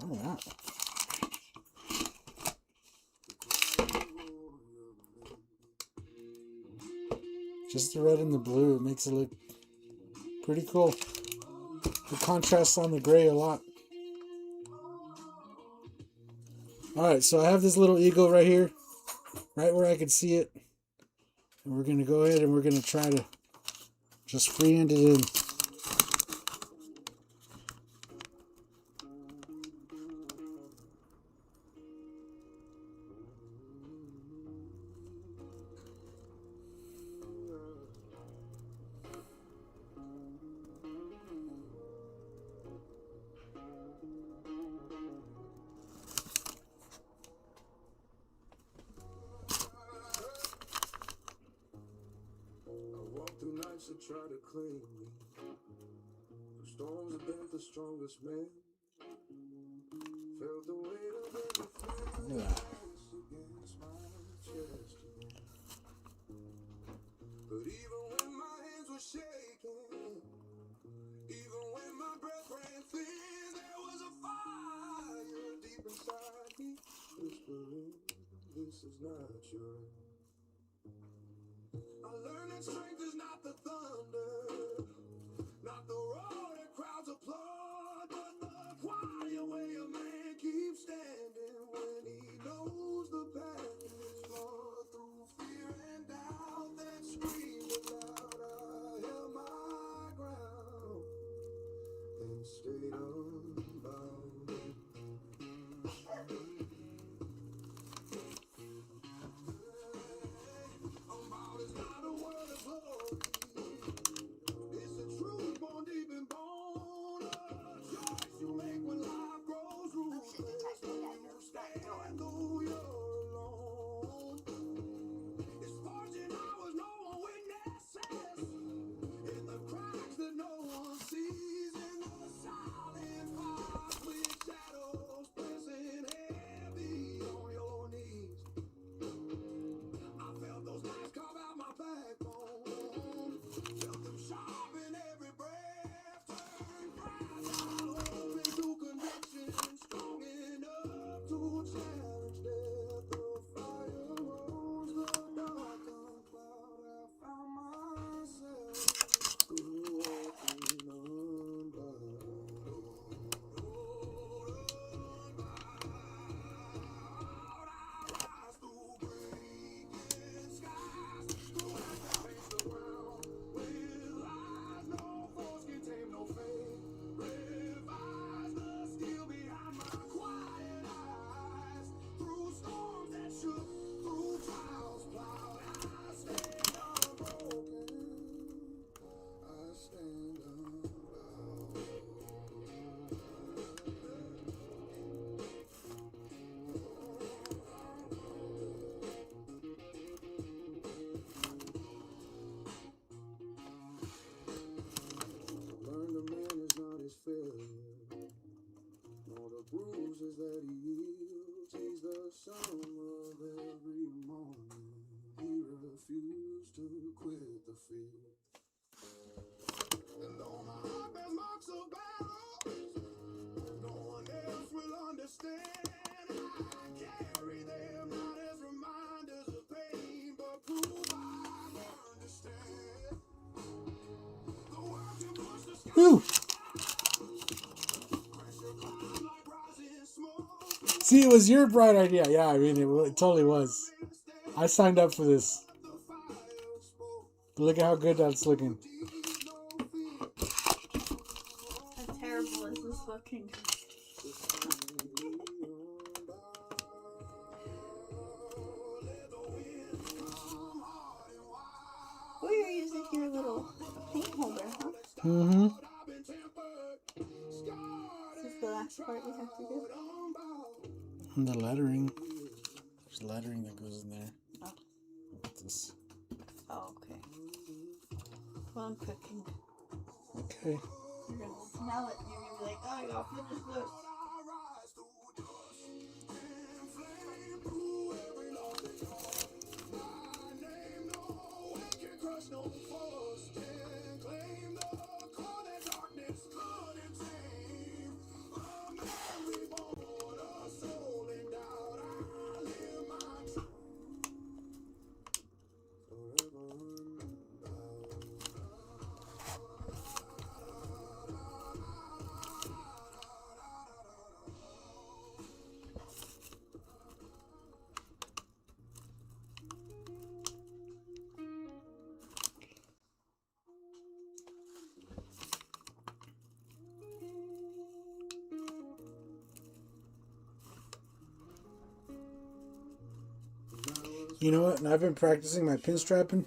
Look at that. Just the red and the blue, it makes it look pretty cool. The contrasts on the gray a lot. Alright, so I have this little eagle right here, right where I can see it. And we're going to go ahead and we're going to try to just freehand it in. To try to claim me. The storms have been the strongest man. Felt the weight of everything against my chest again. But even when my hands were shaking, even when my breath ran thin, there was a fire deep inside me, whispering, this is not your end. I learned that strength is not the thunder, not the roar that crowds applaud, but the quiet way a man keeps standing when he knows the path is flawed. Through fear and doubt that screamed aloud, I held my ground and stayed unbound. Unbound is not a word of glory. It's the truth born deep in bone. A choice you make when life grows ruthless. When you stand though you're alone. It's forging hours no one witnesses. In the cracks that no one sees. In the silent parts with shadows pressing heavy on your knees. I felt those knives carve out my backbone. Felt them sharp in every breath. Turn fragile hope into conviction. Strong enough to challenge death. The fire rose, the dark uncloud. I found myself walking unbound. Learned a man is not his failure, nor the bruises that he yields. He's the sum of every morning. He refused to quit the field. And though my heart bears marks of battle, no one else will understand. I carry them not as reminders of pain, but prove I understand. The world can push the sky. Whew. See, it was your bright idea. Yeah, I mean, it totally was. I signed up for this. But look at how good that's looking. How terrible is this looking? Oh, you're using your little paint holder, huh? Mm-hmm. This is the last part. you have to do? And the lettering. There's lettering that goes in there. Oh. This. Oh, okay. Well, I'm cooking. Okay. You're gonna smell it and you're gonna be like, oh, I gotta finish this. You know what? And I've been practicing my pinstrapping.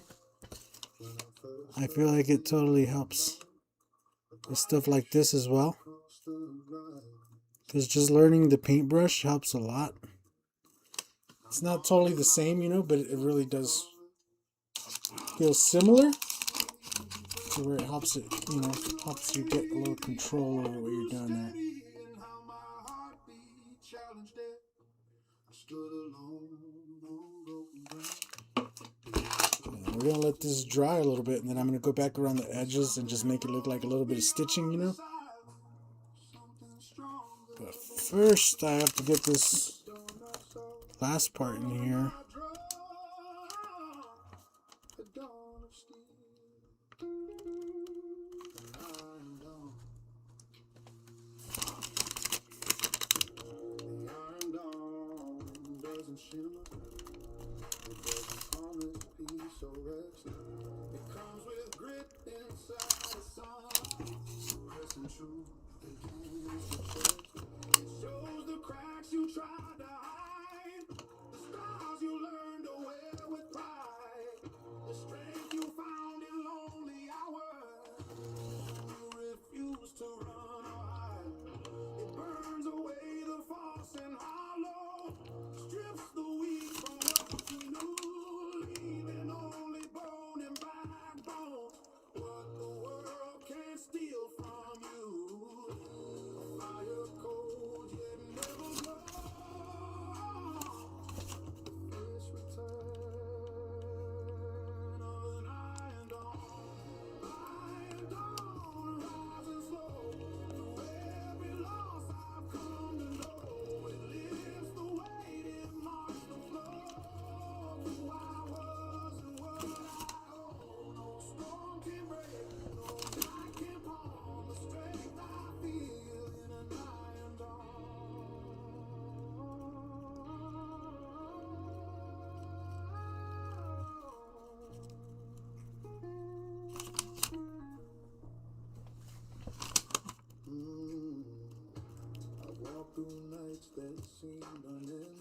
I feel like it totally helps with stuff like this as well. Because just learning the paintbrush helps a lot. It's not totally the same, you know, but it really does feel similar to where it helps it, you know, helps you get a little control over what you're doing there. We're going to let this dry a little bit, and then I'm going to go back around the edges and just make it look like a little bit of stitching, you know. But first, I have to get this last part in here.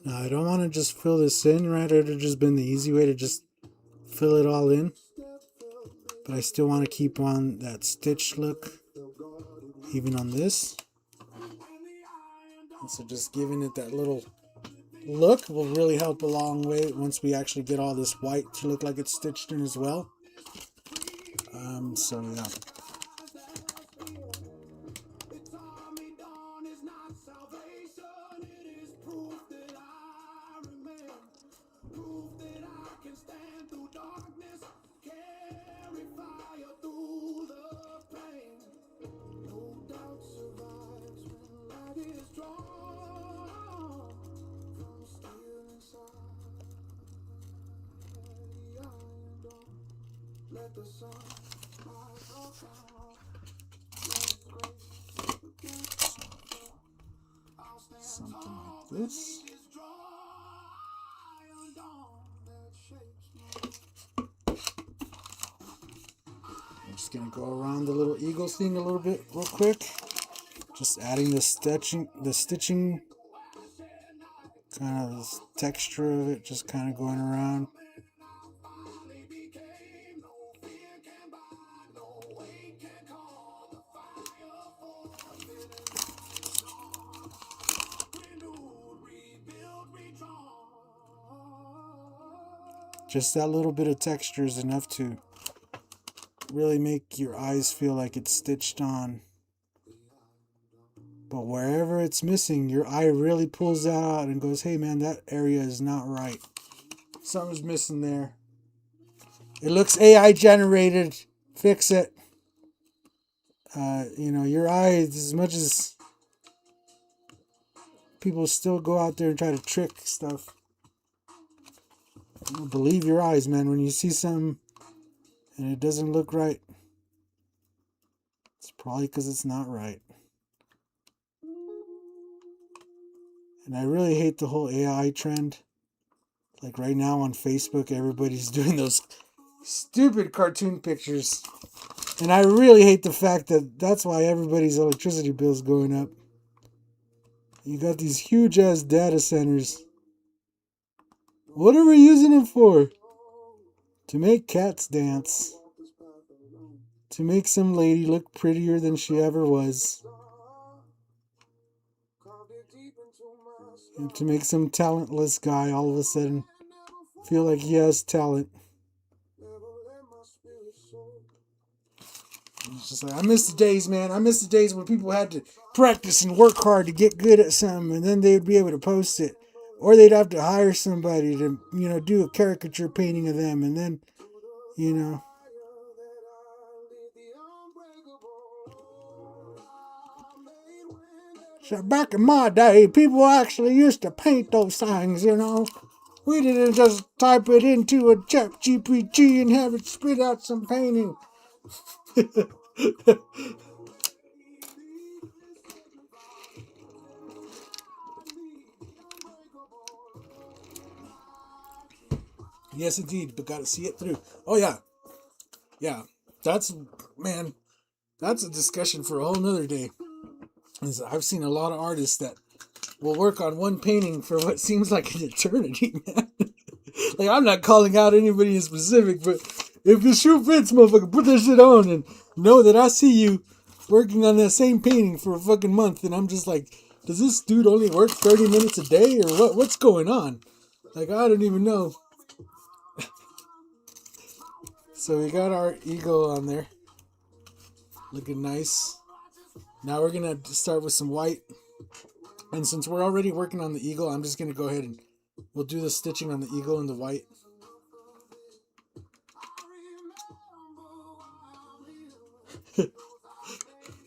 Now, I don't want to just fill this in, right? It would have just been the easy way to just fill it all in. But I still want to keep on that stitch look, even on this. And so just giving it that little look will really help a long way once we actually get all this white to look like it's stitched in as well. So yeah. Something like this. I'm just gonna go around the little eagle thing a little bit real quick. Just adding the stitching kind of this texture of it, just kind of going around. Just that little bit of texture is enough to really make your eyes feel like it's stitched on. But wherever it's missing, your eye really pulls that out and goes, hey man, that area is not right. Something's missing there. It looks AI generated. Fix it. Your eyes, as much as people still go out there and try to trick stuff, believe your eyes, man. When you see something and it doesn't look right, it's probably because it's not right. And I really hate the whole AI trend. Like right now on Facebook, everybody's doing those stupid cartoon pictures. And I really hate the fact that that's why everybody's electricity bill's going up. You got these huge ass data centers. What are we using it for? To make cats dance. To make some lady look prettier than she ever was. And to make some talentless guy all of a sudden feel like he has talent. It's just like, I miss the days, man. I miss the days when people had to practice and work hard to get good at something, and then they'd be able to post it. Or they'd have to hire somebody to, do a caricature painting of them, and then, So back in my day, people actually used to paint those things, We didn't just type it into a chat GPT and have it spit out some painting. Yes, indeed, but gotta see it through. Oh, yeah. Yeah, that's a discussion for a whole nother day. I've seen a lot of artists that will work on one painting for what seems like an eternity, man. Like, I'm not calling out anybody in specific, but if the shoe fits, motherfucker, put that shit on and know that I see you working on that same painting for a fucking month, and I'm just like, does this dude only work 30 minutes a day, or what? What's going on? Like, I don't even know. So we got our eagle on there. Looking nice. Now we're going to start with some white. And since we're already working on the eagle, I'm just going to go ahead and we'll do the stitching on the eagle and the white.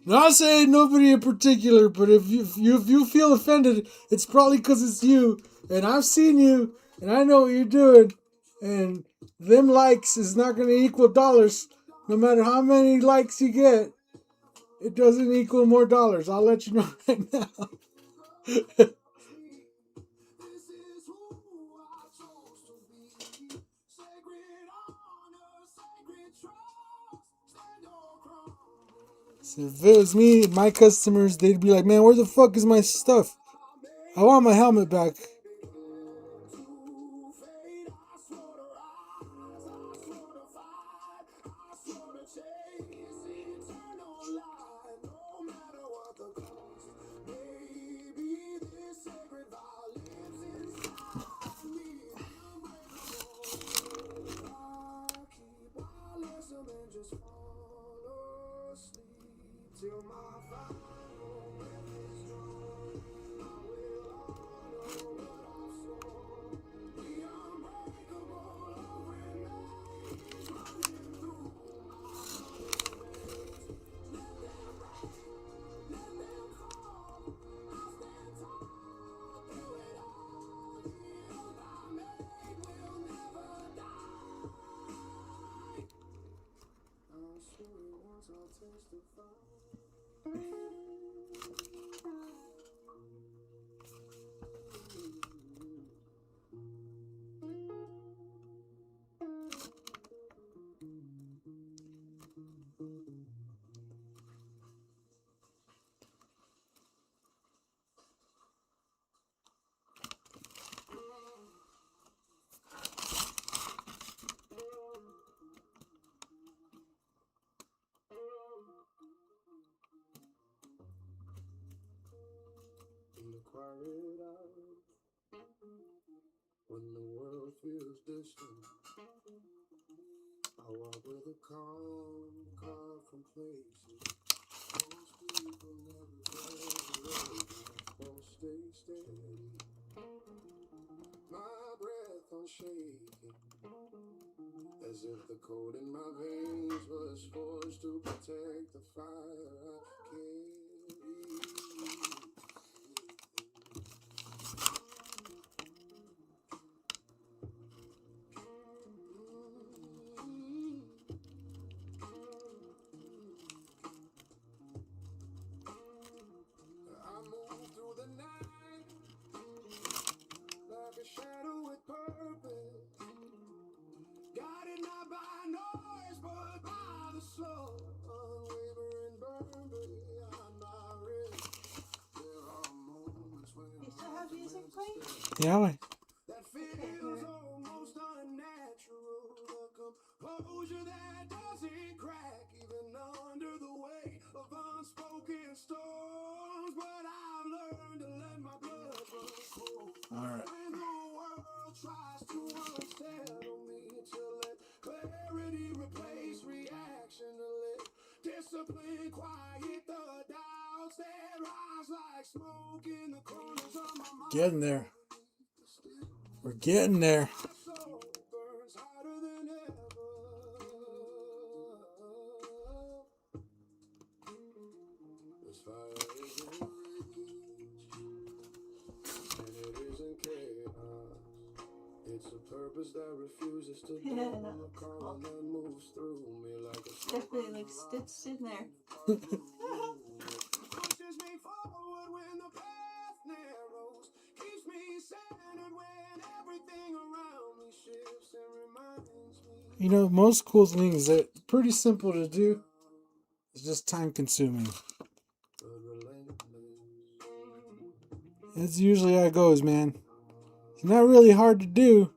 Not saying nobody in particular, but if you feel offended, it's probably because it's you. And I've seen you, and I know what you're doing. And them likes is not going to equal dollars. No matter how many likes you get, it doesn't equal more dollars. I'll let you know right now. So if it was me, my customers, they'd be like, man, where the fuck is my stuff? I want my helmet back. When the world feels distant, walk with a calm, from places most people never graduate. Won't stay steady. My breath unshaken, as if the cold in my veins was forced to protect the fire I carry. I move through the night like a shadow with purpose, guided not by noise but by the slow, unwavering burn. Baby, I'm not ready. There are moments when You still have music playing? Yeah, wait. that feels almost unnatural. The composure that doesn't crack even under the weight of unspoken storms. But I've learned to let my blood run cold. All right. When the world tries to unsettle me, to let clarity replace reaction, to let discipline quiet the doubts that rise like smoke in the corners of my mind. Getting there. We're getting there. My soul burns hotter than ever. This fire isn't rage, and it isn't chaos. It's a purpose that refuses to Yeah, dull, that a looks calm cool. that moves through me like a Definitely looks stitched in there. pushes me forward when the path narrows, keeps me centered when everything around me shifts, and reminds me. You know, most cool things that pretty simple to do. It's just time consuming. That's usually how it goes, man. It's not really hard to do.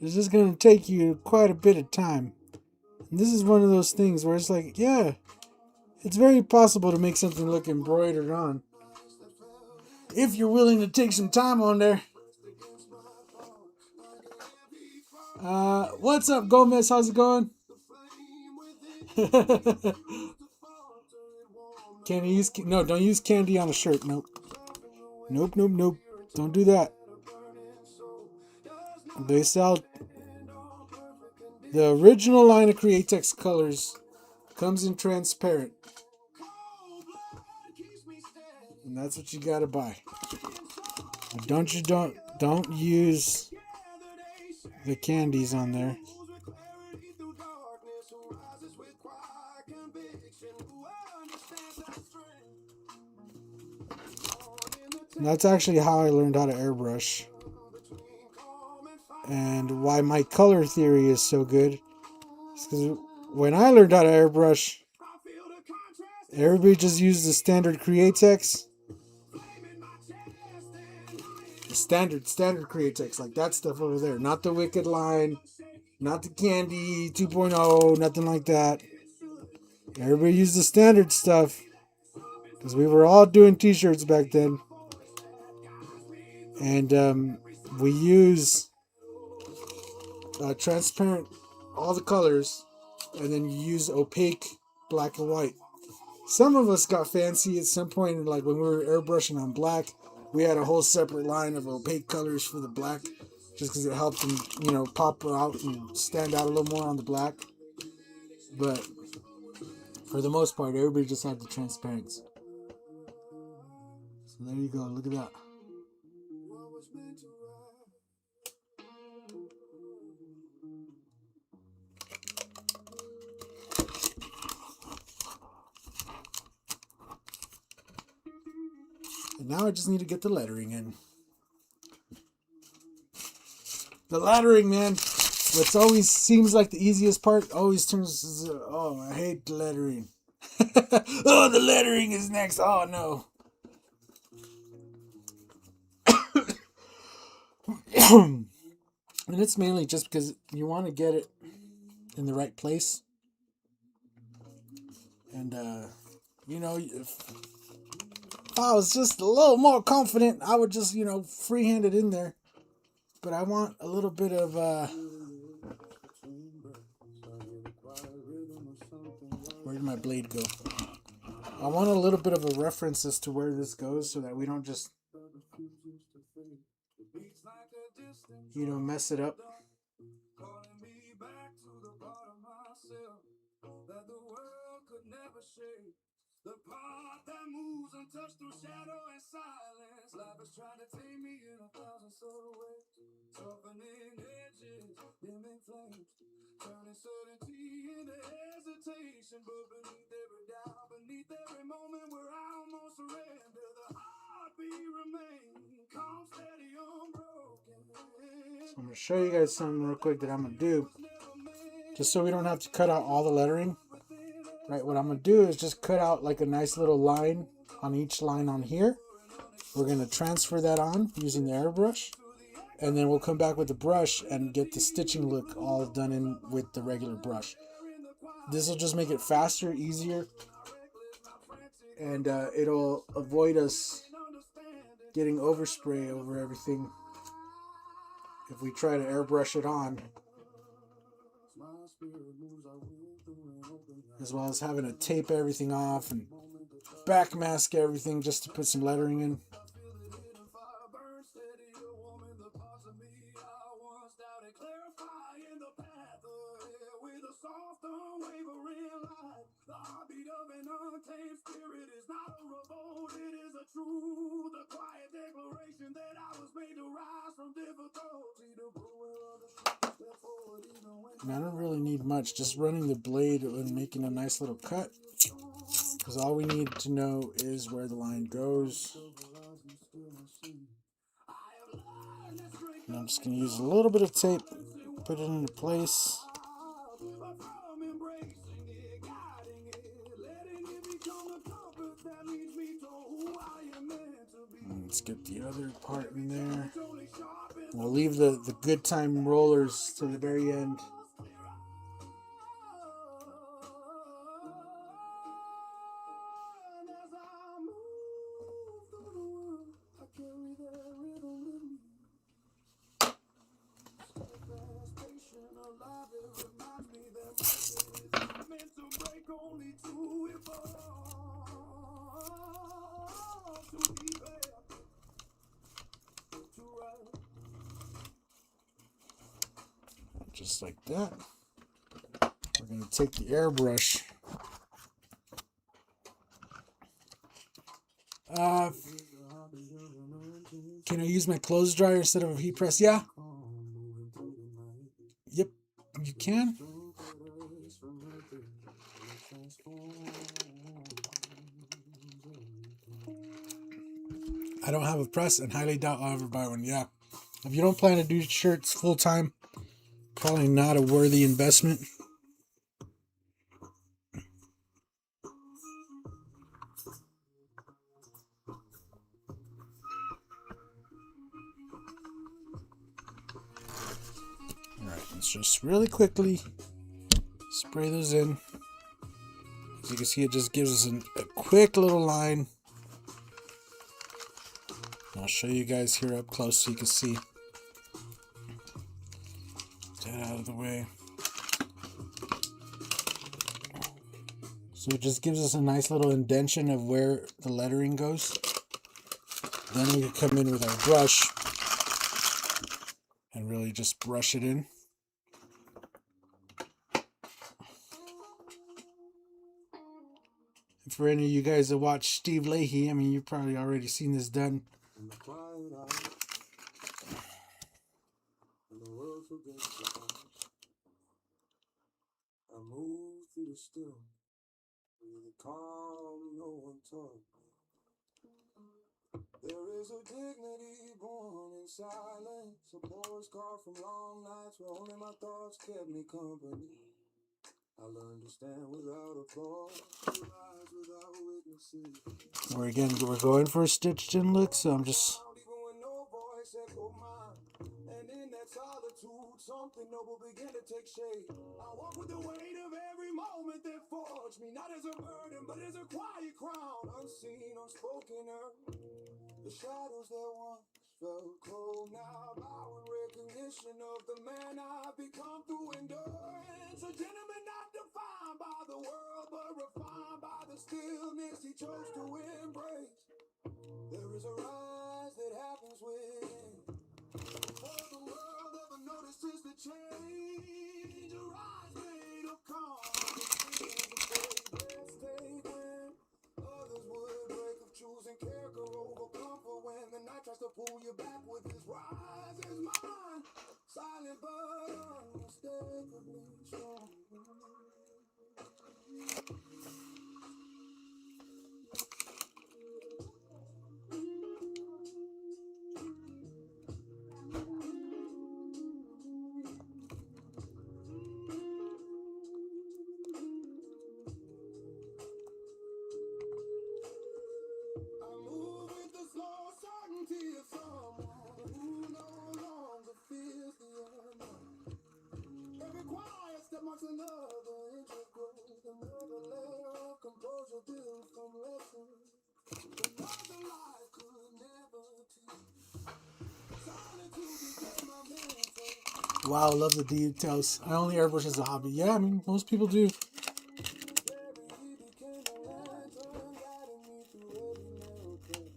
It's just going to take you quite a bit of time. And this is one of those things where it's like, yeah, it's very possible to make something look embroidered on. If you're willing to take some time on there. What's up, Gomez? How's it going? Can you use... No, don't use candy on a shirt. Nope. Nope. Don't do that. They sell... The original line of Createx colors comes in transparent. And that's what you gotta buy. Don't use the candies on there. And that's actually how I learned how to airbrush. And why my color theory is so good. Because when I learned how to airbrush, everybody just used the standard Createx. Standard Createx, like that stuff over there. Not the Wicked line, not the Candy 2.0, nothing like that. Everybody used the standard stuff. Because we were all doing t-shirts back then. And we use transparent, all the colors, and then you use opaque black and white. Some of us got fancy at some point, like when we were airbrushing on black, we had a whole separate line of opaque colors for the black, just because it helped them, pop out and stand out a little more on the black. But for the most part, everybody just had the transparency. So there you go, look at that. And now I just need to get the lettering in. The lettering, man. What's always seems like the easiest part always turns. Oh, I hate the lettering. Oh, the lettering is next. Oh no. And it's mainly just because you want to get it in the right place. And if I was just a little more confident, I would just freehand it in there. But I want a little bit of Where did my blade go? I want a little bit of a reference as to where this goes so that we don't just, you know, mess it up. Calling me back to the part of myself that the world could never shake. The part that moves untouched through shadow and silence. Life is trying to take me in 1,000 subtle ways. Softening edges, dimming flames. Turning certainty into hesitation. But beneath every doubt, beneath every moment where I almost surrender, the heartbeat remains calm, steady, unbroken. So I'm going to show you guys something real quick that I'm going to do. Just so we don't have to cut out all the lettering. Right, what I'm going to do is just cut out like a nice little line on each line on here. We're going to transfer that on using the airbrush. And then we'll come back with the brush and get the stitching look all done in with the regular brush. This will just make it faster, easier. And it'll avoid us getting overspray over everything if we try to airbrush it on. As well as having to tape everything off and back mask everything just to put some lettering in. And I don't really need much, just running the blade and making a nice little cut, because all we need to know is where the line goes. And I'm just going to use a little bit of tape, put it into place. And let's get the other part in there. We'll leave the good time rollers to the very end. Just like that. We're going to take the airbrush. Can I use my clothes dryer instead of a heat press? Yeah. Yep, you can. I don't have a press and highly doubt I'll ever buy one. Yeah. If you don't plan to do shirts full time, probably not a worthy investment. Alright, let's just really quickly spray those in. As you can see, it just gives us a quick little line. I'll show you guys here up close so you can see. Get that out of the way. So it just gives us a nice little indentation of where the lettering goes. Then we can come in with our brush and really just brush it in. And for any of you guys that watch Steve Leahy, I mean, you've probably already seen this done. I move through the still, the calm, no one talk. There is a dignity born in silence, a postcard from long nights where only my thoughts kept me company. I learned to stand without applause, to rise without witnesses. We're going for a stitched in look, so I'm just... And in that solitude, something noble began to take shape. I walk with the weight of every moment that forged me, not as a burden, but as a quiet crown, unseen, unspoken earth. The shadows that once felt cold now bow in recognition of the man I've become through endurance. A gentleman not defined by the world, but stillness he chose to embrace. There is a rise that happens within. Before the world ever notices the change, a rise made of calm. Breathtaking. Others would break of choosing character over comfort when the night tries to pull you back with his rise is mine. Silent but unmistakably strong. I move with the slow certainty of someone who no longer fears the unknown. Every quiet step marks another inch of growth, another layer of composure built from lessons. Another life could never teach. Solitude became my mentor. Wow, love the details. I only airbrush as a hobby. Yeah, I mean, most people do. He became a lantern, guiding me through every narrow track.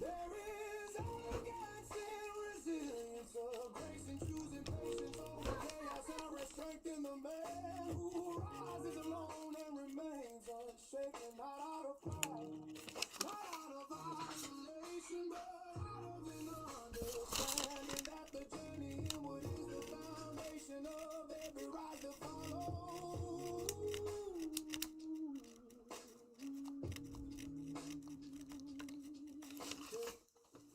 There is elegance and resilience, of grace and choosing patience over chaos and restraint in the man who rises alone and remains unshaken, not out of pride, not out of isolation, but out of an understanding that the journey inward is the foundation of every rise to follow.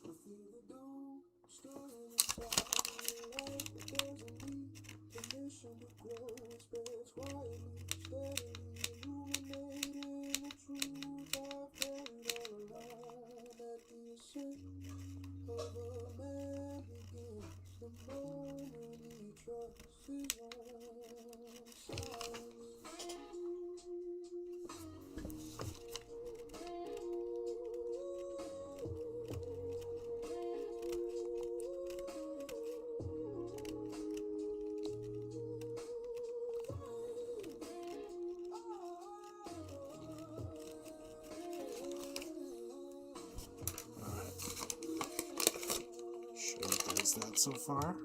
I feel the dawn stirring inside me, like the doesn't need permission to grow. It spreads quietly, steadily, illuminating the truth I've carried all along. That the ascent of a man begins the moment he trusts his own silence. Sure does that so far.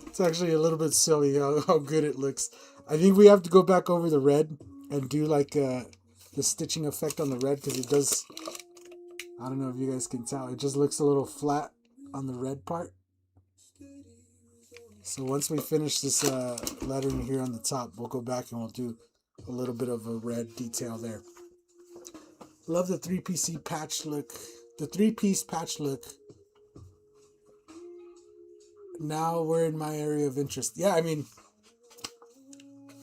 It's actually a little bit silly how good it looks. I think we have to go back over the red and do like the stitching effect on the red because it does. I don't know if you guys can tell. It just looks a little flat on the red part. So once we finish this lettering here on the top, we'll go back and we'll do a little bit of a red detail there. Love the 3-piece patch look. The 3-piece patch look. Now we're in my area of interest. Yeah, I mean,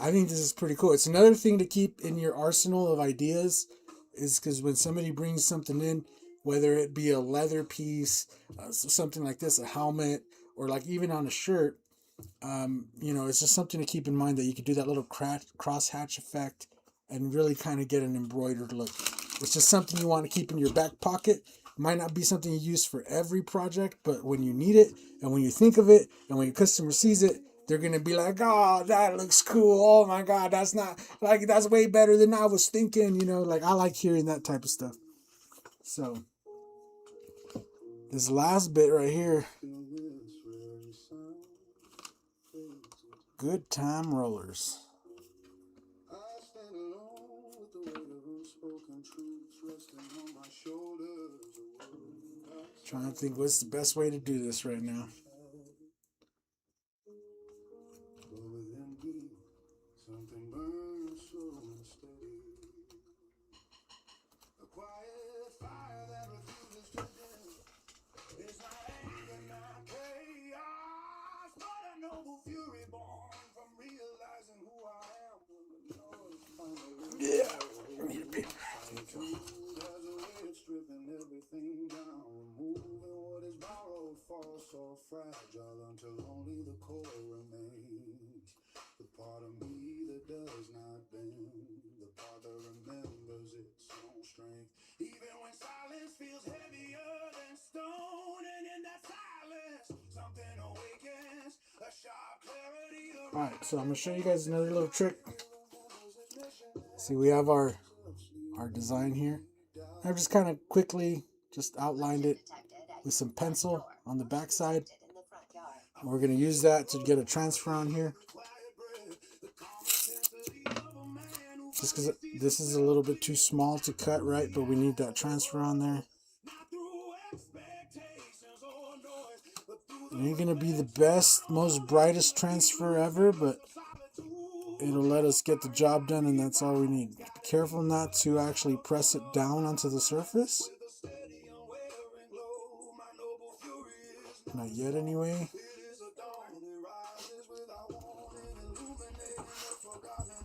I think this is pretty cool. It's another thing to keep in your arsenal of ideas is because when somebody brings something in, whether it be a leather piece, something like this, a helmet, or like even on a shirt, it's just something to keep in mind that you could do that little cross hatch effect and really kind of get an embroidered look. It's just something you want to keep in your back pocket. Might not be something you use for every project, but when you need it and when you think of it and when your customer sees it, they're going to be like, oh, that looks cool. Oh my God, that's way better than I was thinking. I like hearing that type of stuff. So this last bit right here, good time rollers. I stand alone with the weight of unspoken truths resting on my shoulders. Trying to think what's the best way to do this right now. But within me, something burns slow and steady. A quiet fire that refuses to dim. It's not anger, not chaos, but a noble fury born from realizing who I am when the noise finally. Yeah, I need a paper. Solitude has a way of stripping everything down, removing what is borrowed falls so fragile until only the core remains. The part of me that does not bend. strength. Even when silence feels heavier than stone, and in that silence, something awakens, a sharp clarity. Alright, so I'm going to show you guys another little trick. See, we have our design here. I've just kind of quickly just outlined it with some pencil on the back side. We're going to use that to get a transfer on here. Just because this is a little bit too small to cut, right? But we need that transfer on there. It ain't going to be the best, most brightest transfer ever, but it'll let us get the job done, and that's all we need. Be careful not to actually press it down onto the surface. Not yet, anyway.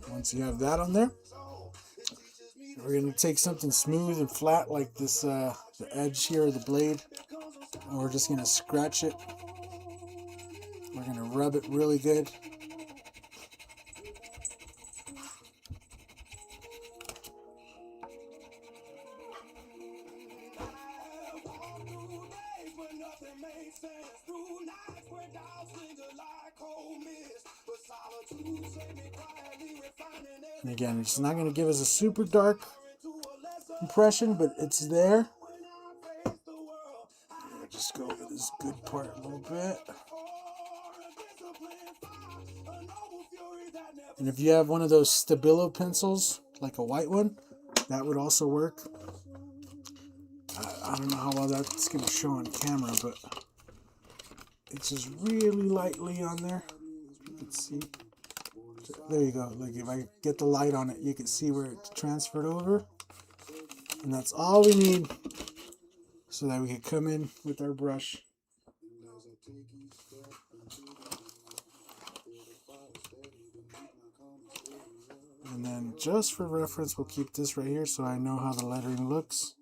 Once you have that on there, we're going to take something smooth and flat like this, the edge here of the blade, and we're just going to scratch it. We're going to rub it really good. And again, it's not going to give us a super dark impression, but it's there. Just go over this good part a little bit. And if you have one of those Stabilo pencils, like a white one, that would also work. I don't know how well that's going to show on camera, but it's just really lightly on there. You can see. There you go. Like if I get the light on it, you can see where it's transferred over. And that's all we need so that we can come in with our brush. And then just for reference, we'll keep this right here so I know how the lettering looks.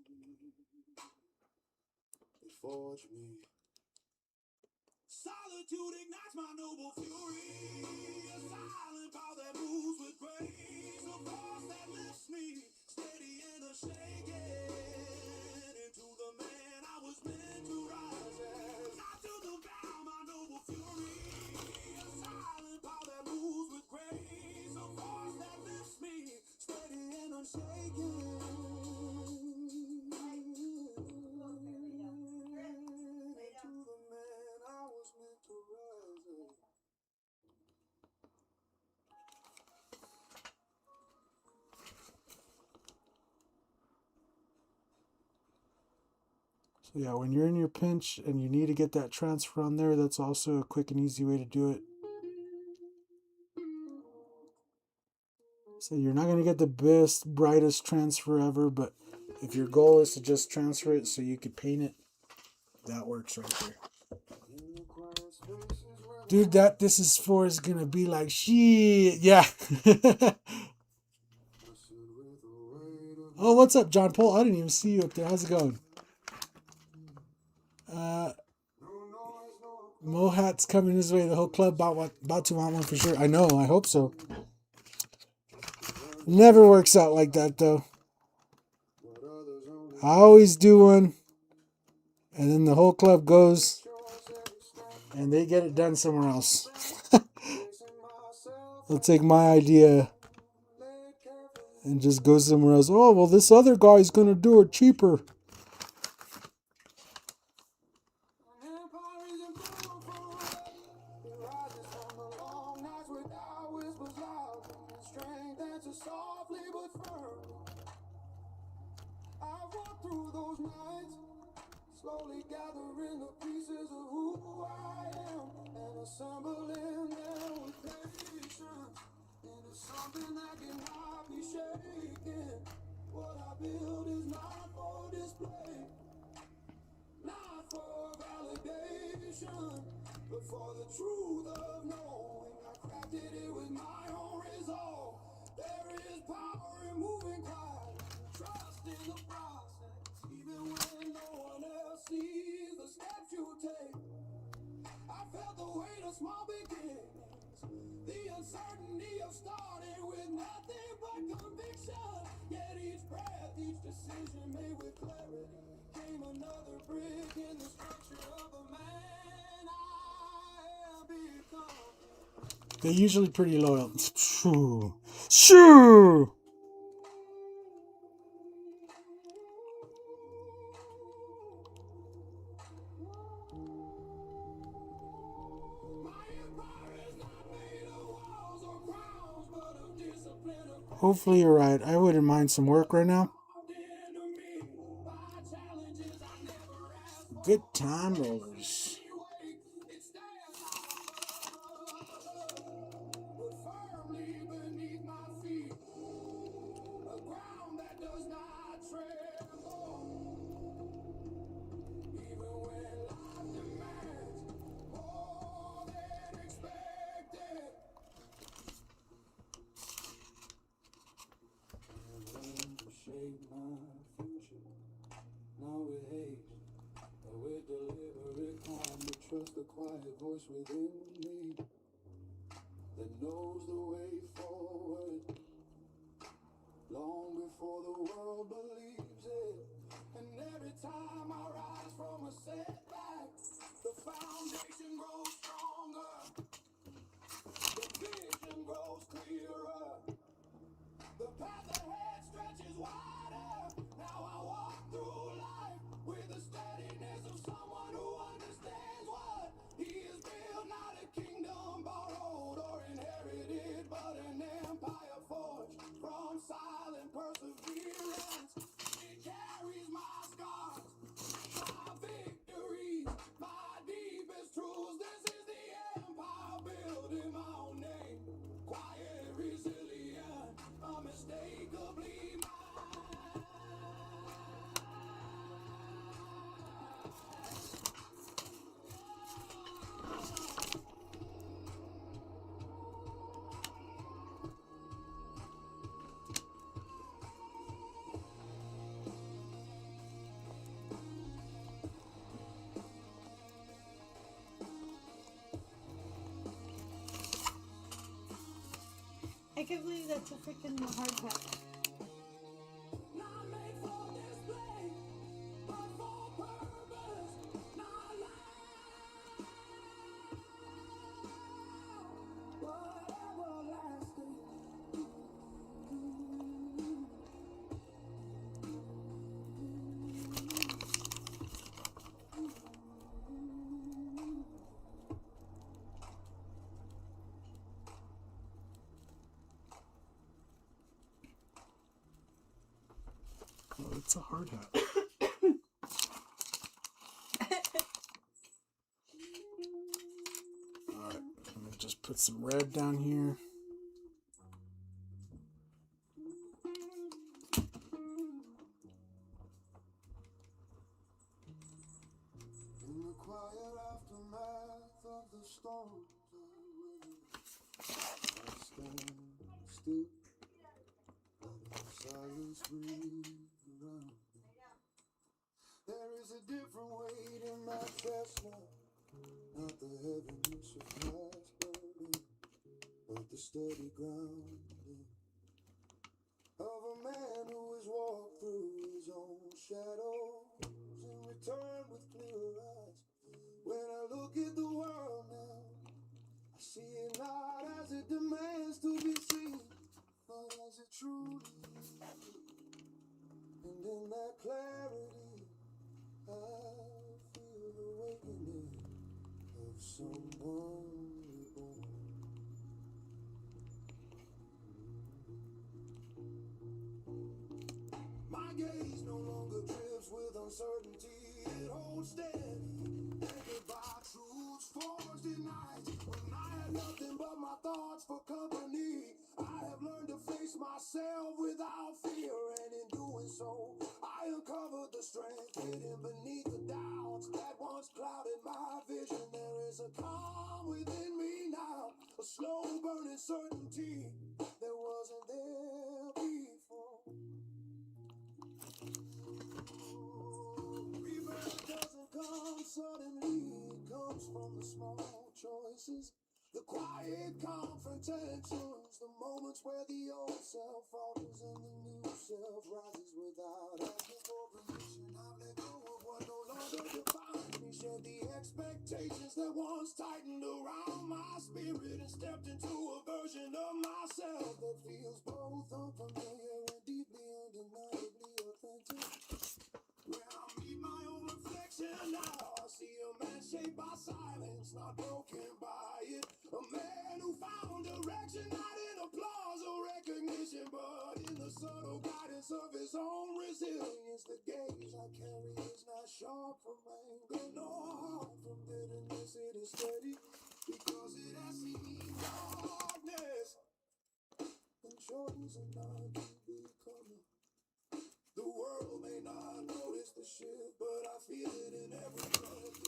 Solitude ignites my noble fury, a silent power that moves with grace, a force that lifts me steady and unshaken into the man I was meant to rise as. Not to the bound, my noble fury, a silent power that moves with grace, a force that lifts me steady and unshaken. So yeah, when you're in your pinch and you need to get that transfer on there, that's also a quick and easy way to do it. So you're not going to get the best, brightest transfer ever, but if your goal is to just transfer it so you could paint it, that works right there. Dude, that this is for is going to be like, shit, yeah. Oh, what's up, John Paul? I didn't even see you up there. How's it going? Mohat's coming this way. The whole club about to want one for sure. I know. I hope so. Never works out like that, though. I always do one, and then the whole club goes, and they get it done somewhere else. They'll take my idea and just go somewhere else. Oh, well, this other guy's going to do it cheaper. Slowly gathering the pieces of who I am and assembling them with patience into something that cannot be shaken. What I build is not for display, not for validation, but for the truth of knowing I crafted it with my own resolve. There is power in moving quiet, trust in the process, even when no one else sees the steps you take. I felt the weight of small beginnings, the uncertainty of starting with nothing but conviction. Yet each breath, each Decision made with clarity. Came another brick in the structure of the man I have become. They're usually pretty loyal. Shoo. Shoo. Hopefully you're right. I wouldn't mind some work right now. Good time rollers. Not with haste, but with deliberate calm, to trust the quiet voice within me that knows the way forward long before the world believes it. And every time I rise from a setback, the foundation grows stronger, the vision grows clearer, the path ahead stretches wider. Now I walk through life with the steadiness of someone who understands what he has built, not a kingdom borrowed or inherited, but an empire forged from silent perseverance. It carries my scars, my victories, my deepest truths. This is the empire built in my own name. Quiet, resilient, unmistakably mine. I can't believe that's a freaking hard hat. Not made for display, but for purpose, not loud, but everlasting. Oh, it's a hard hat. Alright, I'm going to just put some red down here. In the quiet aftermath of the storms I stand still, letting silence breathe around me. There is a different weight in my chest now, not the heaviness of past burden, but the steady grounding of a man who has walked through his own shadows and returned with clearer eyes. When I look at the world now, I see it not as it demands to be seen, but as it truly is. And in that clarity, I feel the awakening of someone reborn. My gaze no longer drifts with uncertainty, it holds steady, anchored by truths forged in night. When I had nothing but my thoughts for company, I have learned to face myself without fear, and in doing so, I uncovered the strength hidden beneath the doubts that once clouded my vision. There is a calm within me now, a slow burning certainty that wasn't there before. Rebirth doesn't come suddenly, it comes from the small choices, the quiet confrontations, the moments where the old self falters and the new myself rises without asking for permission. I've let go of what no longer defines me. Shed the expectations that once tightened around my spirit and stepped into a version of myself that feels both unfamiliar and deeply undeniably authentic. When I meet my own reflection now, I see a man shaped by silence, not broken by it. A man who found direction, not in applause or recognition, but in the subtle guidance of his own resilience. The gaze I carry is not sharp from anger, nor hard from bitterness. It is steady because it has seen darkness and chosen not to become it. The world may not notice the shift, but I feel it in every breath.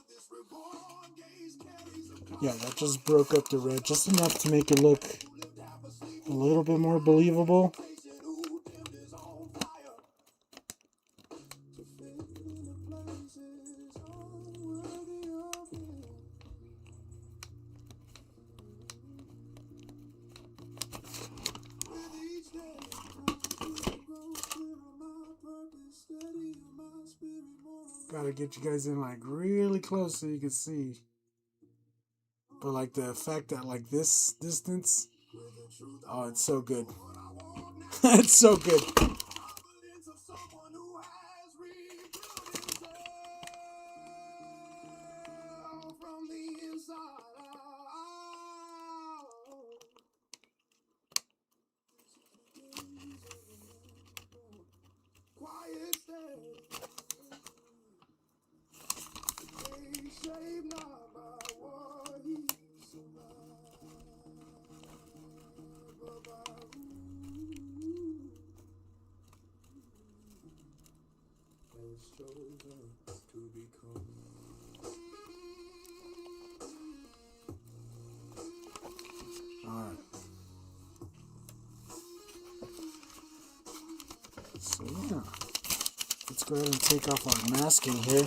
This reborn gaze carries a Yeah, that just broke up the red just enough to make it look a little bit more believable. patient who dimmed his own fire to fit in the places unworthy of him. With each day, I grow clear on my purpose, steady in my spirit, more. Gotta get you guys in like really close so you can see. But like the effect that like this distance, oh, it's so good. It's so good. Confidence of someone who has rebuilt himself from the inside out. Quiet stay, they shaped not by what he survived, but by who has chosen to become. Alright. So yeah. Let's go ahead and take off our masking here.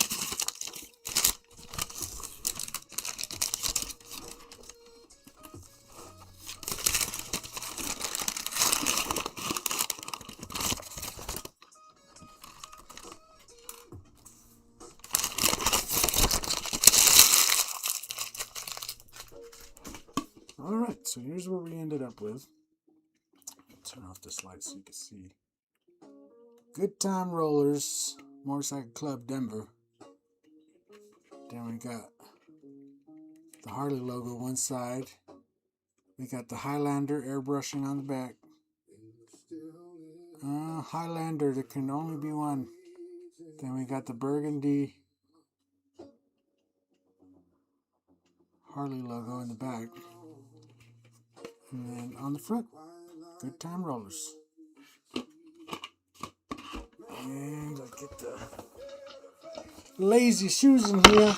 Alright, so here's what we ended up with. Turn off this light so you can see. Good Time Rollers, Motorcycle Club Denver. Then we got the Harley logo one side. We got the Highlander airbrushing on the back. Highlander, there can only be one. Then we got the burgundy Harley logo in the back. And then on the front, Good Time Rollers. And I'll get the lazy shoes in here.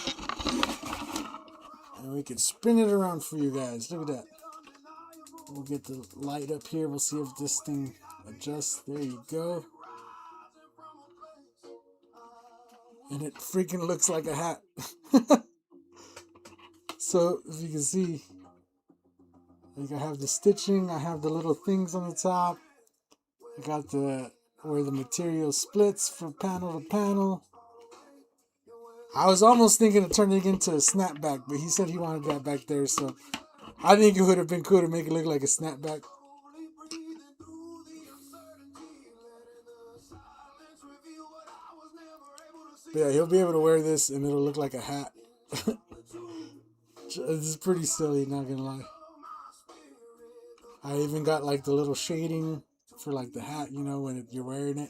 And we can spin it around for you guys. Look at that. We'll get the light up here. We'll see if this thing adjusts. There you go. And it freaking looks like a hat. So, if you can see, like I have the stitching. I have the little things on the top. I got the where the material splits from panel to panel. I was almost thinking of turning it into a snapback, but he said he wanted that back there, so I think it would have been cool to make it look like a snapback. But yeah, he'll be able to wear this and it'll look like a hat. It's pretty silly, not gonna lie. I even got like the little shading for like the hat, you know, when you're wearing it.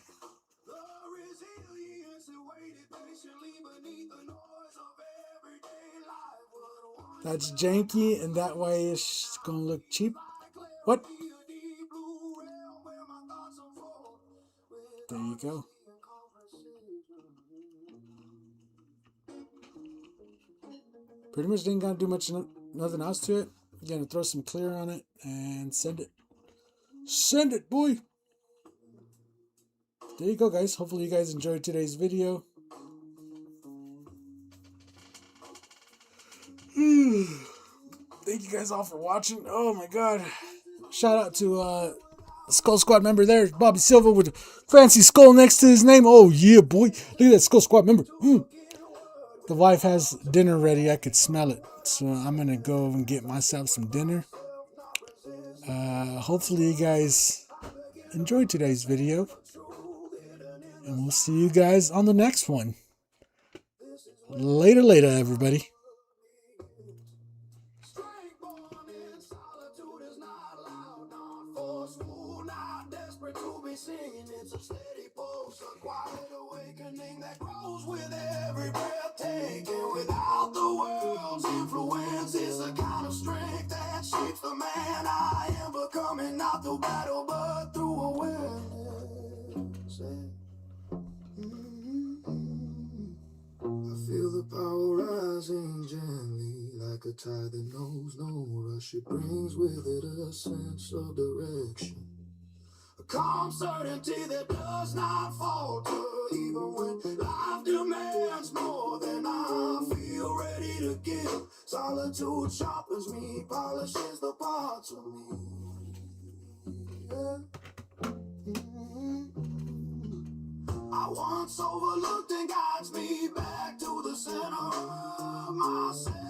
That's janky, and that way it's gonna look cheap. What? There you go. Pretty much didn't gotta do much, nothing else to it. You're gonna throw some clear on it and send it. Send it, boy! There you go, guys. Hopefully you guys enjoyed today's video. Thank you guys all for watching. Oh my god. Shout out to Skull Squad member there, Bobby Silva with a fancy skull next to his name. Oh yeah, boy! Look at that Skull Squad member. The wife has dinner ready. I could smell it, so I'm gonna go and get myself some dinner. Hopefully you guys enjoyed today's video, and we'll see you guys on the next one. Later, everybody. Singing, it's a steady pulse, a quiet awakening that grows with every breath taken. Without the world's influence, it's the kind of strength that shapes the man I am becoming, not through battle but through awareness. I feel the power rising gently, like a tide that knows no rush. It brings with it a sense of direction, a calm certainty that does not falter, even when life demands more than I feel ready to give. Solitude sharpens me, polishes the parts of me. Yeah. I once overlooked and guides me back to the center of myself.